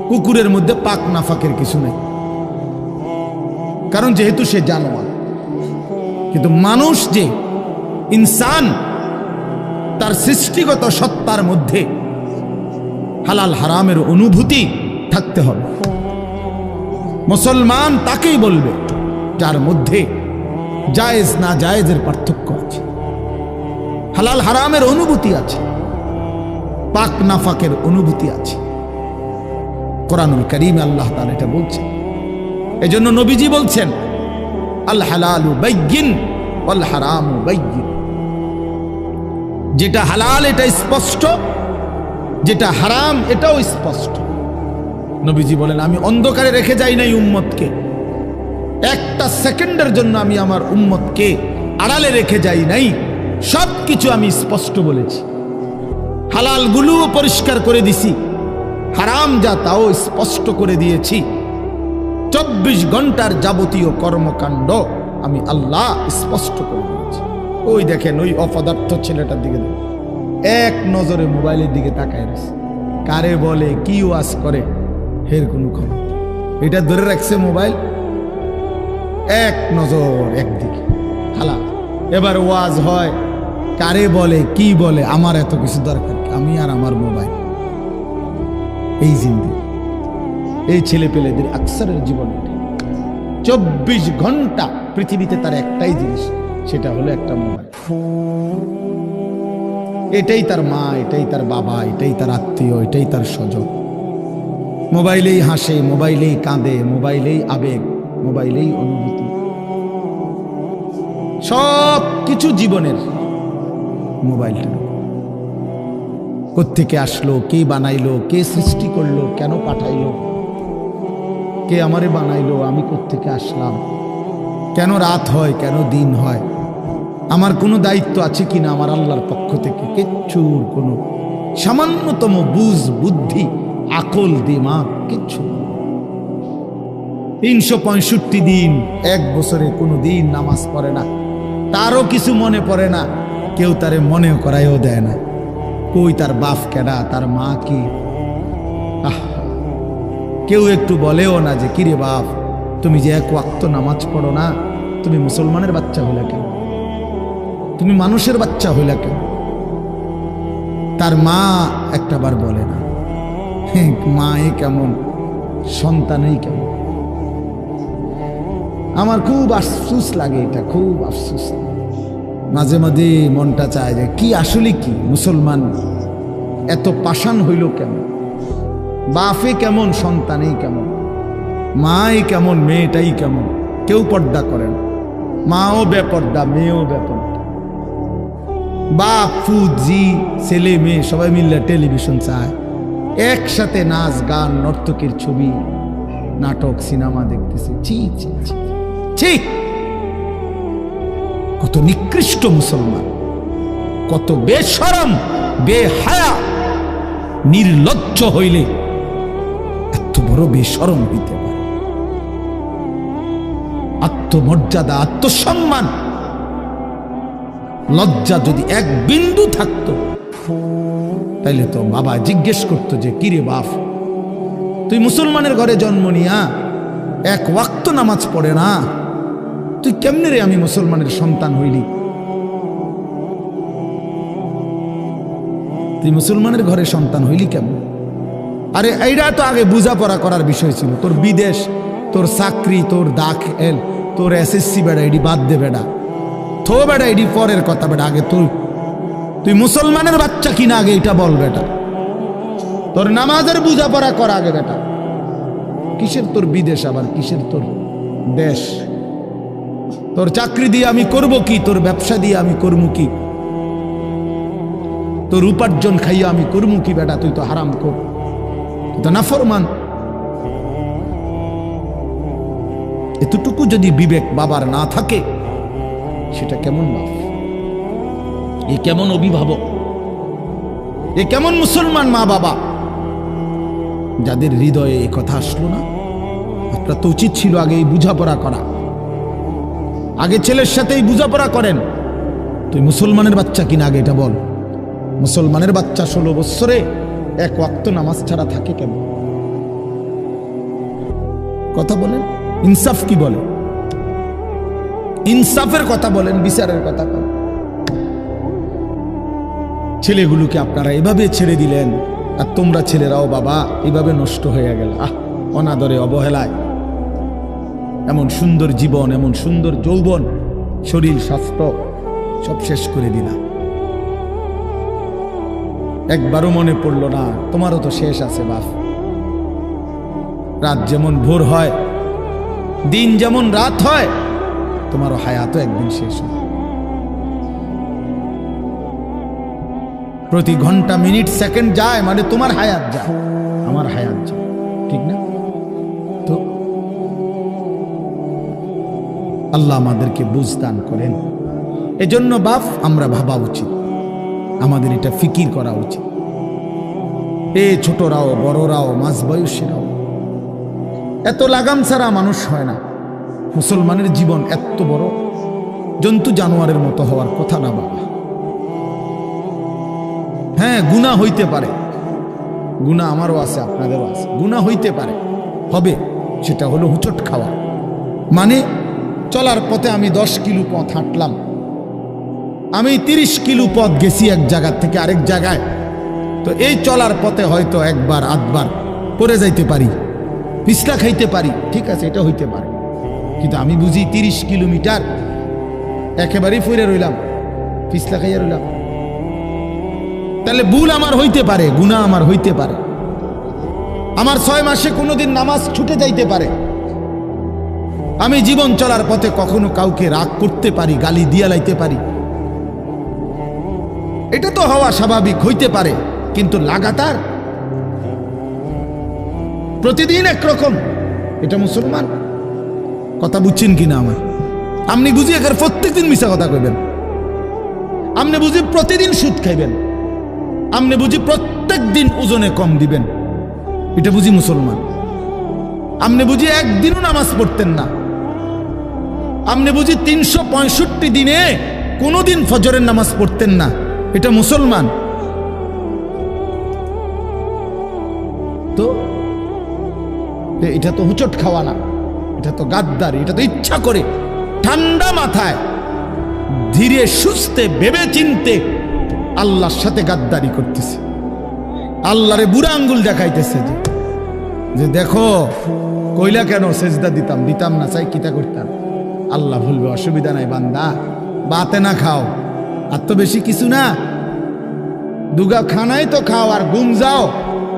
A: কুকুরের মধ্যে পাক নাফাকের কিছু নাই, কারণ যেহেতু সে জানোয়ার। কিন্তু মানুষ যে ইনসান, তার সৃষ্টিগত সত্তার মধ্যে হালাল হারামের অনুভূতি থাকতে হবে। মুসলমান তাকেই বলবে যার মধ্যে জায়েজ না জায়েজের পার্থক্য আছে, হালাল হারামের অনুভূতি আছে, পাক নাফাকের অনুভূতি আছে। কোরআনুল কারীমে আল্লাহ তাআলা এটা বলছেন। এজন্য নবীজি বলছেন আল হালালু বাইয়িন ওয়াল হারামু বাইয়িন। যেটা হালাল এটা স্পষ্ট, যেটা হারাম এটাও স্পষ্ট। নবীজি বলেন আমি অন্ধকারে রেখে যাই নাই উম্মতকে, একটা সেকেন্ডের জন্য আমি আমার উম্মতকে আড়ালে রেখে যাই নাই, সবকিছু আমি স্পষ্ট বলেছি। হালাল গুলোও পরিষ্কার করে দিছি, হারাম যা তাও স্পষ্ট করে দিয়েছি। 24 ঘন্টার যাবতীয় কর্মকাণ্ড আমি আল্লাহ স্পষ্ট করে দিয়েছি। ওই দেখেন ওই অপদার্থ ছেলেটার দিকে দেখেন, এক নজরে মোবাইলের দিকে তাকায় রয়েছে, কারে বলে কি ওয়াজ করে এর কোনো খবর। এটা ধরে রাখছে মোবাইল, এক নজর একদিকে খালা। এবার ওয়াজ হয়, কারে বলে কি বলে, আমার এত কিছু দরকার, আমি আর আমার মোবাইল। এই জিন্দেগি, এই ছেলে পেলেদের আকসারের জীবন। 24 ঘন্টা পৃথিবীতে তার একটাই জিনিস, সেটা হলো একটা মোবাইল। এটাই তার মা, এটাই তার বাবা, এটাই তার আত্মীয়, এটাই তার স্বজন। মোবাইলেই হাসে, মোবাইলেই কাঁদে, মোবাইলেই আবেগ, মোবাইলেই অনুভূতি, সব কিছু জীবনের মোবাইলটা। কোত্থেকে আসলো, কে বানাইলো, কে সৃষ্টি করলো, কেন পাঠাইলো, কে আমারে বানাইলো, আমি কোত্থেকে আসলাম, কেন রাত হয়, কেন দিন হয়, আমার কোনো দায়িত্ব আছে কিনা আমার আল্লাহর পক্ষ থেকে, কিচ্ছুর কোনো সামান্যতম বুঝ বুদ্ধি আকল দিমাগ কিচ্ছু। 365 দিন, এক বছরে কোনো দিন নামাজ পড়ে না, তারও কিছু মনে পড়ে না, কেউ তারে মনে করাইও দেয় না। কই তার বাপ কেডা, তার মা কি, কেউ একটু বলেও না যে কিরে বাপ তুমি যে এক ওয়াক্ত নামাজ পড়ো না, তুমি মুসলমানের বাচ্চা হইলা কেন, তুমি মানুষের বাচ্চা হইলা কেন। তার মা একটা বার বলে না, মা এ কেমন, সন্তানই কেমন। আমার খুব আফসোস লাগে, এটা খুব আফসোস। মাঝে মাঝে মনটা চায় যে কি আসলে কি মুসলমান এত পাষাণ হইল কেমন? বাপে কেমন, সন্তানেই কেমন, মাই কেমন, মেয়েটাই কেমন। কেউ পর্দা করেন, মাও বেপর্দা, মেয়েও বেপর্দা। বাপ ফুজি ছেলে মেয়ে সবাই মিলে টেলিভিশন চায়, একসাথে নাচ গান নর্তকীর ছবি নাটক সিনেমা দেখতেছে। ছি ছি ছি ছি! কত নিকৃষ্ট মুসলমান, কত বেশরম বেহায়া নির্লজ্জ হইলে এত বড় বেশরম হইতে পারে? আত্মমর্যাদা, আত্মসম্মান, লজ্জা যদি এক বিন্দু থাকতো তাইলে তো বাবা জিজ্ঞেস করতো যে কিরে বাপ, তুই মুসলমানের ঘরে জন্ম নিয়া এক ওয়াক্ত নামাজ পড়ে না, তুই কেমনে রে আমি মুসলমানের সন্তান হইলি? তুই মুসলমানের ঘরে সন্তান হইলি কেমন? আরে এইটা তো আগে বোঝাপড়া করার বিষয় ছিল। তোর বিদেশ, তোর চাকরি, তোর দাখিল, তোর এসএসসি বেড়া এডি বাদ দে বেড়া, থো বেড়া এডি পরের কথা বেড়া। আগে তুই মুসলমানের বাচ্চা কিনা আগে এটা বল বেটা। তোর নামাজের বোঝাপড়া কর আগে বেটা। কিসের তোর বিদেশ, আবার কিসের তোর দেশ? তোর চাকরি দিয়ে আমি করব কি? তোর ব্যবসা দিয়ে আমি করবো কি? তোর উপার্জন খাইয়া আমি করবো কি বেটা? তুই তো হারাম কর, তুই তো নাফরমান। এতটুকু যদি বিবেক বাবার না থাকে, সেটা কেমন বাপ? এ কেমন অভিভাবক? এ কেমন মুসলমান মা বাবা যাদের হৃদয়ে এই কথা আসলো না? আপনার তো উচিত ছিল আগে এই বোঝাপড়া করা। আগে ছেলের সাথেই বোঝাপড়া করেন। তুই মুসলমানের বাচ্চা কিনা আগে এটা বল। মুসলমানের বাচ্চা 16 বৎসরে এক ওয়াক্ত নামাজ ছাড়া থাকে কেন? কথা বলেন, ইনসাফ কি বলে? ইনসাফের কথা বলেন, বিচারের কথা বলেন। ছেলেগুলোকে আপনারা এভাবে ছেড়ে দিলেন, আর তোমরা ছেলেরাও বাবা এভাবে নষ্ট হয়ে গেল। অনাদরে, অবহেলায় এমন সুন্দর জীবন, এমন সুন্দর যৌবন, শরীর স্বাস্থ্য সব শেষ করে দিলাম। একবারও মনে পড়লো না তোমারও তো শেষ আছে বাপ। রাত যেমন ভোর হয়, দিন যেমন রাত হয়, তোমারও হায়াতও একদিন শেষ হয়। প্রতি ঘন্টা, মিনিট, সেকেন্ড যায় মানে তোমার হায়াত যায়, আমার হায়াত যায়, ঠিক না? তো আল্লাহ আমাদেরকে বুঝ দান করেন। এজন্য বাপ আমরা ভাবা উচিত, আমাদের এটা ফিকির করা উচিত। ছোটরাও, বড়রাও, মাঝ বয়সীরাও, এত লাগাম ছাড়া মানুষ হয় না। মুসলমানের জীবন এত বড়, জন্তু জানোয়ারের মতো হওয়ার কথা না বাবা। হ্যাঁ, গুনাহ হইতে পারে, গুনাহ আমারও আছে, আপনাদেরও আছে, গুনাহ হইতে পারে, হবে। সেটা হলো হুচট খাওয়া। মানে চলার পথে আমি 10 কিলো পথ হাঁটলাম, আমি 30 কিলো পথ গেছি এক জায়গা থেকে আরেক জায়গায়। তো এই চলার পথে হয়তো একবার আধবার পড়ে যাইতে পারি, পিছলা খাইতে পারি, ঠিক আছে, এটা হইতে পারে। কিন্তু আমি বুঝি 30 কিলোমিটার একেবারেই ফিরে রইলাম, পিছলা খাইয়া রইলাম, তাহলে ভুল আমার হইতে পারে, গুনাহ আমার হইতে পারে। আমার 6 মাসে কোনোদিন নামাজ ছুটে যাইতে পারে। আমি জীবন চলার পথে কখনো কাউকে রাগ করতে পারি, গালি দিয়া লাইতে পারি, এটা তো হওয়া স্বাভাবিক, হইতে পারে। কিন্তু লাগাতার প্রতিদিন একরকম, এটা মুসলমান? কথা বুঝছেন কিনা আমার? আপনি বুঝি এখানে প্রত্যেকদিন মিশা কথা কইবেন, আপনি বুঝি প্রতিদিন সুদ খাইবেন, আপনি বুঝি প্রত্যেক দিন ওজনে কম দিবেন, এটা বুঝি মুসলমান? আপনি বুঝি একদিনও নামাজ পড়তেন না, আপনি বুঝি 365 দিনে কোনোদিন ফজরের নামাজ পড়তেন না, এটা মুসলমান? তো এটা তো হুচট খাওয়া না, এটা তো গাদ্দারি, এটা তো ইচ্ছা করে ঠান্ডা মাথায় ধীরে সুস্থে ভেবে চিনতে আল্লাহর সাথে গাদ্দারি করতেছে, আল্লাহরে বুড়া আঙ্গুল দেখাইতেছে যে দেখো কইলা কেন সেজদা দিতাম না, চাই কিতা করতাম, আল্লাহ বলবে অসুবিধা নাই বান্দা, বাতে না খাও, আর তো বেশি কিছু না, দুগা খানাই তো খাও আর ঘুম যাও,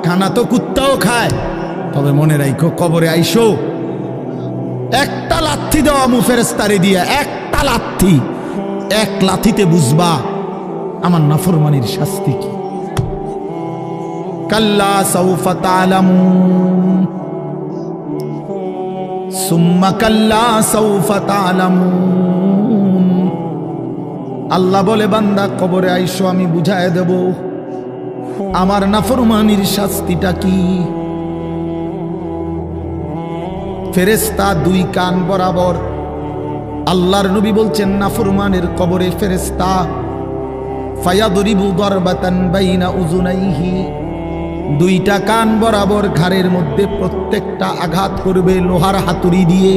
A: খানা তো কুত্তাও খায়। তবে মনে রাখো কবরে আইসো একটা লাথি দেওয়া ফেরেশতারে দিয়া, একটা লাথি, এক লাথিতে বুঝবা আমার নাফরমানির শাস্তি কি। কাল্লা সাউফা তা'লামুন সুম্মা কাল্লা সাউফা তা'লামুন। আল্লাহ বলে বান্দা কবরে আইসো, আমি বুঝায় দেব আমার নাফরমানির শাস্তিটা কি। ফেরেশতা দুই কান বরাবর, আল্লাহর নবী বলছেন নাফরমানের কবরে ফেরেশতা ফায়াদরিবু দারবাতান বাইনা উযুনাইহি, দুইটা কান বরাবর ঘাড়ের মধ্যে প্রত্যেকটা আঘাত করবে লোহার হাতুড়ি দিয়ে।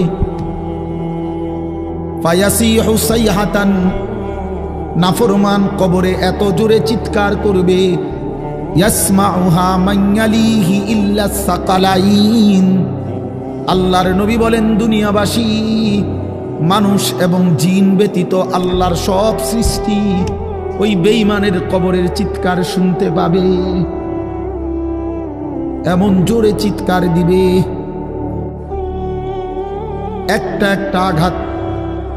A: ফায়াসিহু সাইহাতান, নাফরমান কবরে এত জোরে চিৎকার করবে ইয়াসমাউহা মান ইয়ালিহি ইল্লা সাকালাইন। আল্লাহর নবী বলেন দুনিয়াবাসী মানুষ এবং জিন ব্যতীত আল্লাহর সব সৃষ্টি ওই বেঈমানের কবরের চিৎকার শুনতে পাবে, এমন জোরে চিৎকার দিবে। একটা একটা আঘাত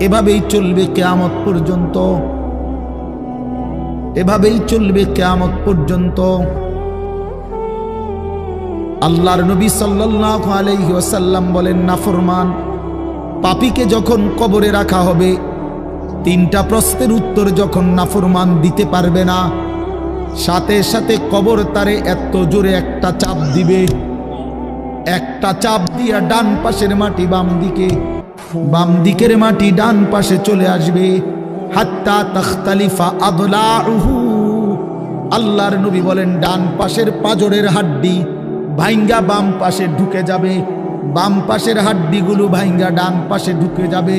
A: এভাবেই চলবে কিয়ামত পর্যন্ত, এভাবেই চলবে কিয়ামত পর্যন্ত। আল্লাহর নবী সাল্লাল্লাহু আলাইহি ওয়াসাল্লাম বলেন নাফরমান পাপীকে যখন কবরে রাখা হবে, তিনটা প্রশ্নের উত্তর যখন নাফরমান দিতে পারবে না, সাথে সাথে কবর তারে এত জোরে একটা চাপ দিবে, একটা চাপ দিয়া ডান পাশের মাটি বাম দিকে, বাম দিকের মাটি ডান পাশে চলে আসবে। হাত্তা তাখতালিফা আদলাউহু, আল্লাহর নবী বলেন ডান পাশের পাঁজরের হাড্ডি ভাইঙ্গা বাম পাশে ঢুকে যাবে, বাম পাশের হাড্ডিগুলো ভাইঙ্গা ডান পাশে ঢুকে যাবে।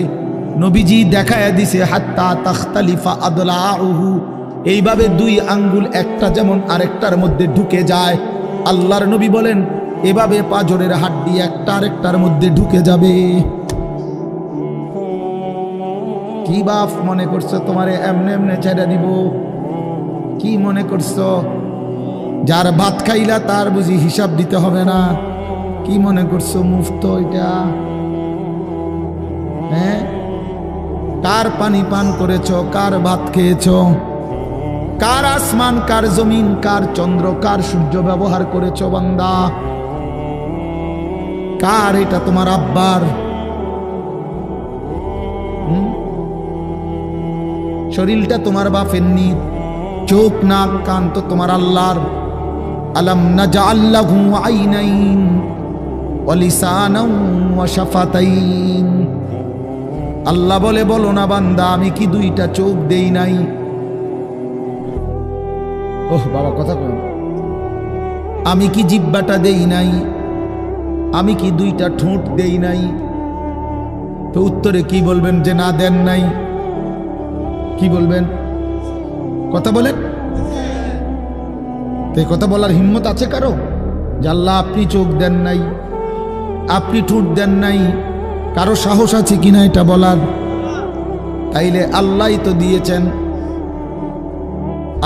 A: নবীজি দেখায় দিছে হাত্তা তাখতালিফা আদলাউহু, এইভাবে দুই আঙ্গুল একটা যেমন আরেকটার মধ্যে ঢুকে যায়, আল্লাহর নবী বলেন এভাবে পাঁজরের হাড্ডি একটা আরেকটার মধ্যে ঢুকে যাবে। কি বাপ মনে করছো তোমারে এমনে এমনে ছেড়ে দিব? কি মনে করছো যার ভাত খাইলা তার বুঝি হিসাব দিতে হবে না? কি মনে করছো মুফত এটা? হ্যাঁ, কার পানি পান করেছো, কার ভাত খেয়েছো, কার আসমান, কার জমিন, কার চন্দ্র, কার সূর্য ব্যবহার করেছো বান্দা? কার এটা? তোমার আব্বার? শরীরটা তোমার বাপের নি, চোখ নাক কান তো তোমার আল্লাহর। আলাম নাজআল লাহু আইনাইন ওয়া লিসানান ওয়া শাফাতাইন। আল্লাহ বলে বলো না বান্দা আমি কি দুইটা চোখ দেই নাই? ওহ বাবা কথা কই, আমি কি জিহ্বাটা দেই নাই? আমি কি দুইটা ঠোঁট দেই নাই? তো উত্তরে কি বলবেন যে না দেন নাই? কি বলবেন? কথা বলেন। তো কথা বলার হিম্মত আছে কারো যে আল্লাহ আপনি চোখ দেন নাই, আপনি ঠোঁট দেন নাই? কারো সাহস আছে কিনা এটা বলার? তাইলে আল্লাহই তো দিয়েছেন।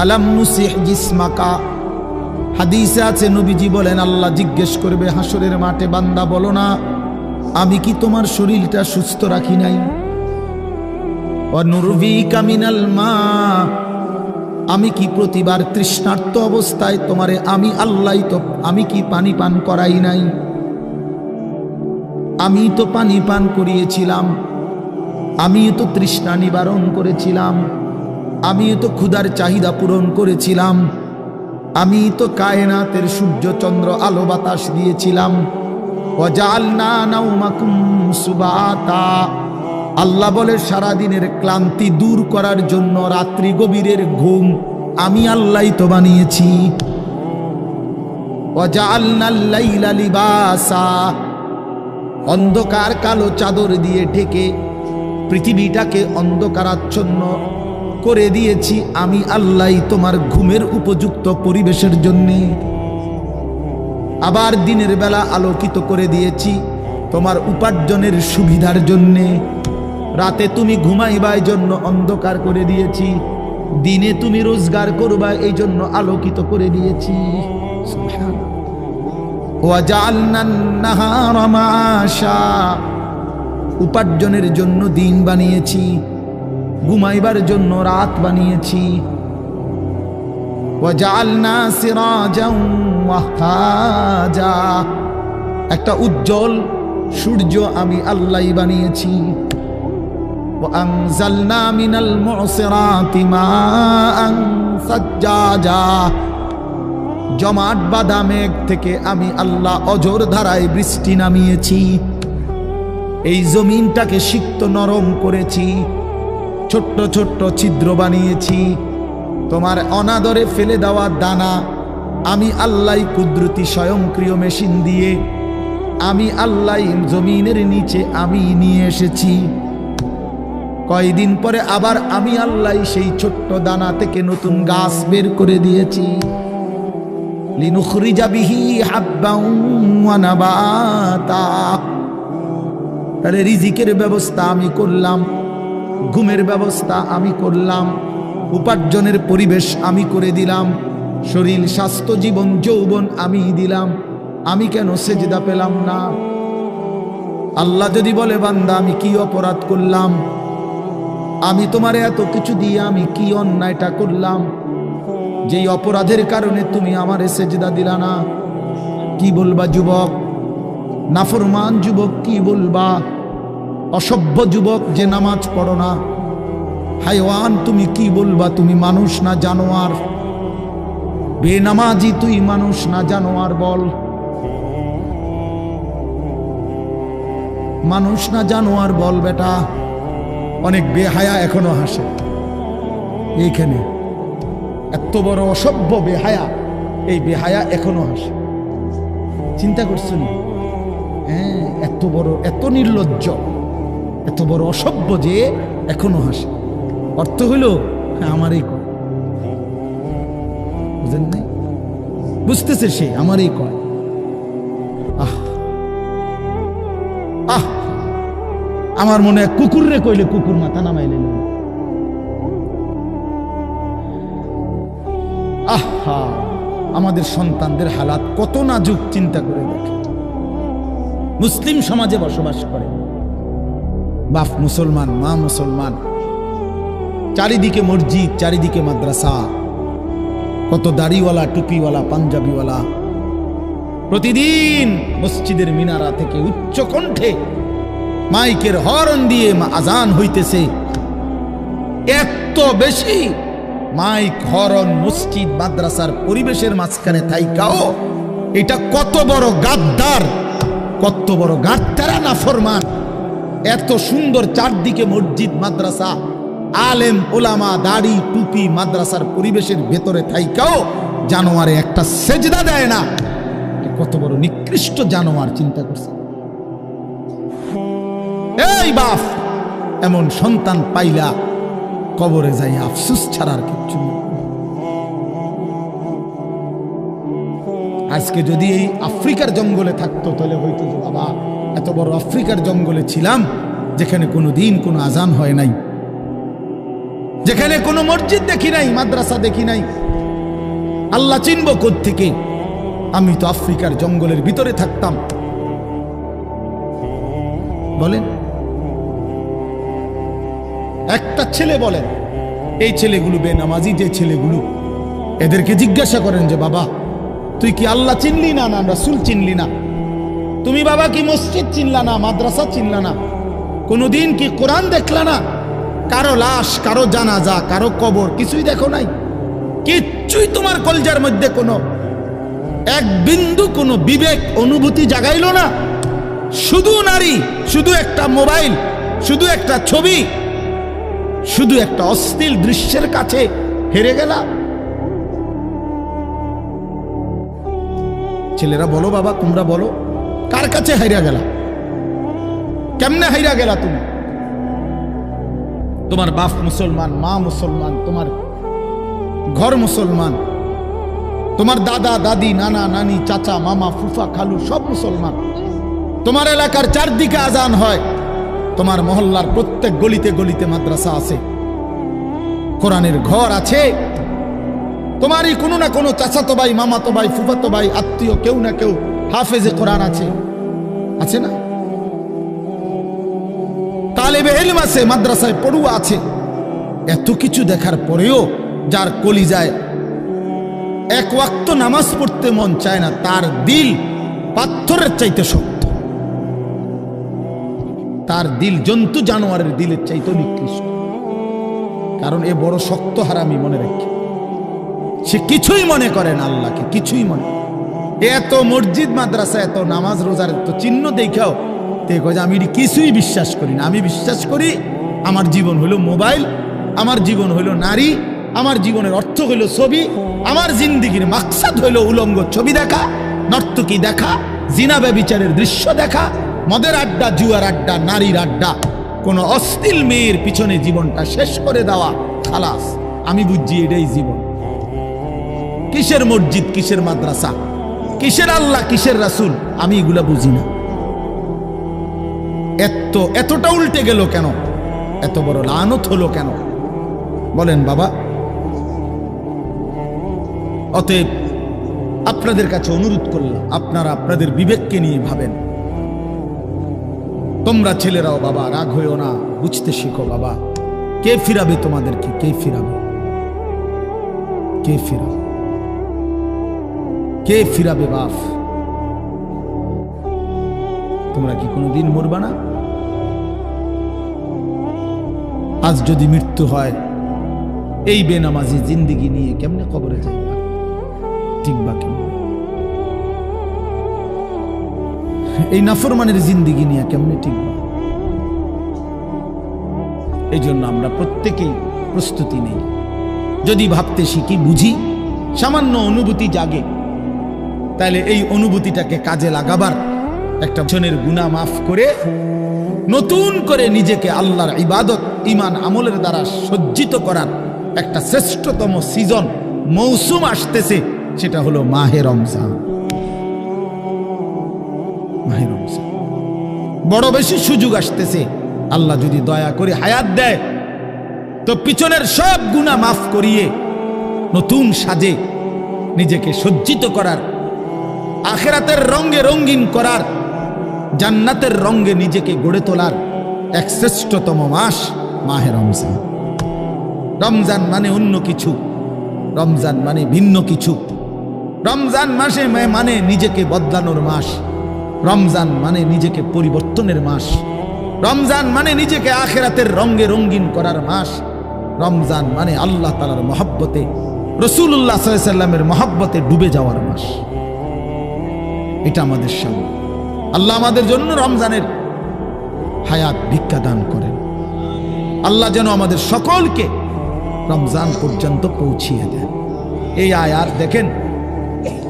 A: আলাম নুসিহ জিসমাকা, হাদিসে আছে নবীজি বলেন আল্লাহ জিজ্ঞেস করবে হাসরের মাঠে বান্দা বলো না আমি কি তোমার শরীরটা সুস্থ রাখি নাই? ওয়া নুরভিকা মিনাল মা, আমি কি প্রতিবার তৃষ্ণার্ত অবস্থায় তোমারে আমি আল্লাহ তো আমি কি পানি পান করাই নাই? আমি তো পানি পান করিয়েছিলাম, আমি তো তৃষ্ণা নিবারণ করেছিলাম, আমি তো ক্ষুধার চাহিদা পূরণ করেছিলাম, আমি তো কায়নাতের সূর্য চন্দ্র আলো বাতাস দিয়েছিলাম। ওয়াজআলনা নাওমাকুম সুবাতা, আল্লাহ বলে সারাদিনের ক্লান্তি দূর করার জন্য রাত্রি গভীরের ঘুম আমি আল্লাহই তো বানিয়েছি। ওয়াজআলনাল লাইলা লিবাসা, অন্ধকার কালো চাদর দিয়ে ঢেকে পৃথিবীটাকে অন্ধকারাচ্ছন্ন করে দিয়েছি আমি আল্লাহই তোমার ঘুমের উপযুক্ত পরিবেশের জন্যে। আবার দিনের বেলা আলোকিত করে দিয়েছি তোমার উপার্জনের সুবিধার জন্যে। রাতে তুমি ঘুমাইবার জন্য অন্ধকার করে দিয়েছি। দিনে তুমি রোজগার করবা এই জন্য আলোকিত করে দিয়েছি। সুবহানাল্লাহ। ওয়াজআলনান নাহারা মাআশা, উপার্জনের জন্য দিন বানিয়েছি, ঘুমাইবার জন্য রাত বানিয়েছি। ওয়াজআলনা সিরাজান ওয়াহাজা, একটা উজ্জ্বল সূর্য আমি আল্লাহই বানিয়েছি। وأنزلنا من المعصرات ماء ثجاجا, জমাট বাঁধা মেঘ থেকে আমি আল্লাহ অঝোর ধারায় বৃষ্টি নামিয়েছি। এই জমিনটাকে সিক্ত নরম করেছি, ছোট্ট ছোট্ট ছিদ্র বানিয়েছি। তোমার অনাদরে ফেলে দেওয়া দানা আমি আল্লাহ কুদরতি স্বয়ংক্রিয় মেশিন দিয়ে আমি আল্লাহ জমিনের নিচে আমি নিয়ে এসেছি। কয়দিন পরে আবার আমি আল্লাহ সেই ছোট্ট দানা থেকে নতুন গাছ বের করে দিয়েছি। লিনুখরিজা বিহি হাব্বান ওয়া নাবাতা, তাহলে রিজিকের ব্যবস্থা আমি করলাম, ঘুমের ব্যবস্থা আমি করলাম, উপার্জনের পরিবেশ আমি করে দিলাম, শরীর স্বাস্থ্য জীবন যৌবন আমি দিলাম। আমি কেন সেজদা পেলাম না? আল্লাহ যদি বলে বান্দা আমি কি অপরাধ করলাম, আমি তোমারে এত কিছু দিয়ে আমি কি অন্যায়টা করলাম যেই অপরাধের কারণে তুমি আমারে সেজদা দিলা না? কি বলবা যুবক? নাফরমান যুবক কি বলবা? অসভ্য যুবক যে নামাজ পড়ো না, হাইওয়ান তুমি কি বলবা? তুমি মানুষ না জানোয়ার? বেনামাজি তুই মানুষ না জানোয়ার? বল, মানুষ না জানোয়ার বল বেটা। অনেক বেহায়া এখনো হাসে এইখানে, এত বড় অসভ্য বেহায়া, এই বেহায়া এখনো হাসে। চিন্তা করছো নি? হ্যাঁ, এত বড়, এত নির্লজ্জ, এত বড় অসভ্য যে এখনো হাসে। অর্থ হইল আমারই কয়, বুঝেন নাই? বুঝতেছে সে আমারই কয়। আহ আহ, আমার মনে হয় কুকুর রে কইলে কুকুর মাথা নামাইলে। আহা, আমাদের সন্তানদের হালাত কত নাজুক, চিন্তা করে দেখে। মুসলিম সমাজে বসবাস করে, বাপ মুসলমান, মা মুসলমান, চারিদিকে মসজিদ, চারিদিকে মাদ্রাসা, কত দাড়িওয়ালা, টুপিওয়ালা, পাঞ্জাবিওয়ালা। প্রতিদিন মসজিদের মিনারা থেকে উচ্চ কণ্ঠে মাইকের হর্ন দিয়ে আজান হইতেছে। এত বেশি মাইক, হর্ন, মসজিদ, মাদ্রাসার পরিবেশের মাঝখানে থাইকাও এটা কত বড় গাদ্দার, কত বড় গাদ্দারা নাফরমান। এত সুন্দর চারদিকে মসজিদ, মাদ্রাসা, আলেম ওলামা, দাড়ি, টুপি, মাদ্রাসার পরিবেশের ভেতরে থাইকাও জানোয়ারে একটা সেজদা দেয় না। কত বড় নিকৃষ্ট জানোয়ার, চিন্তা করছে। এই বাপ, এমন সন্তান পাইলা কবরে যাই আফসোস ছাড়ার কিচ্ছু নেই। আজকে যদি এই আফ্রিকার জঙ্গলে থাকতো তাহলে হয়তো যে বাবা এত বড় আফ্রিকার জঙ্গলে ছিলাম যেখানে কোনো দিন কোনো আজান হয় নাই, যেখানে কোনো মসজিদ দেখি নাই, মাদ্রাসা দেখি নাই, আল্লাহ চিনব কোত্থেকে? আমি তো আফ্রিকার জঙ্গলের ভিতরে থাকতাম। বলেন, একটা ছেলে বলেন, এই ছেলেগুলো বেনামাজি যে ছেলেগুলো, এদেরকে জিজ্ঞাসা করেন যে বাবা তুই কি আল্লাহ চিনলি না, না রাসূল চিনলি না? তুমি বাবা কি মসজিদ চিনলা না, মাদ্রাসা চিনলা না? কোনোদিন কি কোরআন দেখলা না? কারো লাশ, কারো জানাজা, কারো কবর কিছুই দেখো নাই? কিচ্ছুই তোমার কলজার মধ্যে কোনো এক বিন্দু কোনো বিবেক অনুভূতি জাগাইলো না? শুধু নারী, শুধু একটা মোবাইল, শুধু একটা ছবি, শুধু একটা অশ্লীল দৃশ্যের কাছে হেরে গেলা। ছেলেরা বলো বাবা, তোমরা বলো, কার কাছে হাইরা গেলা? কেমনে হাইরা গেলা তুমি? তোমার বাপ মুসলমান, মা মুসলমান, তোমার ঘর মুসলমান, তোমার দাদা দাদি, নানা নানি, চাচা মামা, ফুফা খালু সব মুসলমান। তোমার এলাকার চারদিকে আজান হয়, তোমার মহল্লার প্রত্যেক গলিতে গলিতে মাদ্রাসা আছে। কোরআনের ঘর আছে, তোমারই কোনো না কোনো চাচাতো ভাই, মামাতো ভাই, ফুফাতো ভাই, আত্মীয় কেউ না কেউ হাফেজে কোরআন আছে, আছে না? তালেবে ইলম আছে, মাদ্রাসায় পড়ুয়া আছে। এত কিছু দেখার পরেও যার কলিজায় এক ওয়াক্ত নামাজ পড়তে মন চায় না, তার দিল পাথরের চাইতে শক্ত, তার দিল জন্তু জানোয়ারের দিলের চাইতে নিকৃষ্ট। কারণ এ বড় শক্ত হারামি, মনে রাখি। সে কিছুই মনে করে না আল্লাহকে, কিছুই মনে। এত মসজিদ মাদ্রাসা, এত নামাজ রোজার এত চিহ্ন দেখাও আমি কিছুই বিশ্বাস করি না। আমি বিশ্বাস করি আমার জীবন হলো মোবাইল, আমার জীবন হলো নারী, আমার জীবনের অর্থ হলো ছবি, আমার জিন্দিগির মাকসাদ হলো উলঙ্গ ছবি দেখা, নর্তকী দেখা, জিনা ব্যভিচারের দৃশ্য দেখা, মদের আড্ডা, জুয়ার আড্ডা, নারীর আড্ডা, কোন অশ্লীল মেয়ের পিছনে জীবনটা শেষ করে দেওয়া। খালাস, আমি বুঝছি এটাই জীবন। কিসের মসজিদ, কিসের মাদ্রাসা, কিসের আল্লাহ, কিসের রাসূল, আমি এগুলা বুঝি না। এতটা উল্টে গেল কেন? এত বড় লানত হলো কেন বলেন বাবা? অতএব আপনাদের কাছে অনুরোধ করলাম, আপনারা আপনাদের বিবেককে নিয়ে ভাবেন। তোমরা ছেলেরাও বাবা রাগ হইও না, বুঝতে শিখো বাবা। কে ফিরাবে তোমাদেরকে? কে ফিরাবে? কে ফিরাবে? কে ফিরাবে বাপ? তোমরা কি কোনোদিন মরবা না? আজ যদি মৃত্যু হয়, এই বেনামাজি জিন্দিগি নিয়ে কেমনে কবরে যাইবা? টিকবা কেমনে? এই নাফরমানের জিন্দিগি নিয়ে কেমনে টিকবা? এই জন্য আমরা প্রত্যেকেই প্রস্তুতি নেই। যদি ভাবতে শিখি, বুঝি, সামান্য অনুভূতি জাগে, তাহলে এই অনুভূতিটাকে কাজে লাগাবার, একটা জনের গুনাহ মাফ করে নতুন করে নিজেকে আল্লাহর ইবাদত, ঈমান, আমলের দ্বারা সজ্জিত করার একটা শ্রেষ্ঠতম সিজন, মৌসুম আসতেছে। সেটা হলো মাহে রমজান। মাহে রমজান বড় বেশি সুযোগ আসতেছে। আল্লাহ যদি দয়া করে হায়াত দেয়, তো পিছনের সব গুনাহ মাফ করিয়ে নতুন সাজে নিজেকে সজ্জিত করার, আখিরাতের রঙে রঙিন করার, জান্নাতের রঙে নিজেকে গড়ে তোলার এক শ্রেষ্ঠতম মাস মাহে রমজান। রমজান মানে অন্য কিছু, রমজান মানে ভিন্ন কিছু। রমজান মাসে মানে নিজেকে বদলানোর মাস, রমজান মানে নিজেকে পরিবর্তনের মাস, রমজান মানে নিজেকে আখিরাতের রঙে রঙিন করার মাস, রমজান মানে আল্লাহ তাআলার মহব্বতে, রাসূলুল্লাহ সাল্লাল্লাহু আলাইহি ওয়াসাল্লামের মহব্বতে ডুবে যাওয়ার মাস। এটা আমাদের সামনে। আল্লাহ আমাদের জন্য রমজানের হায়াত ভিক্ষা দান করেন। আল্লাহ যেন আমাদের সকলকে রমজান পর্যন্ত পৌঁছিয়ে দেন। এই আয়াত দেখেন,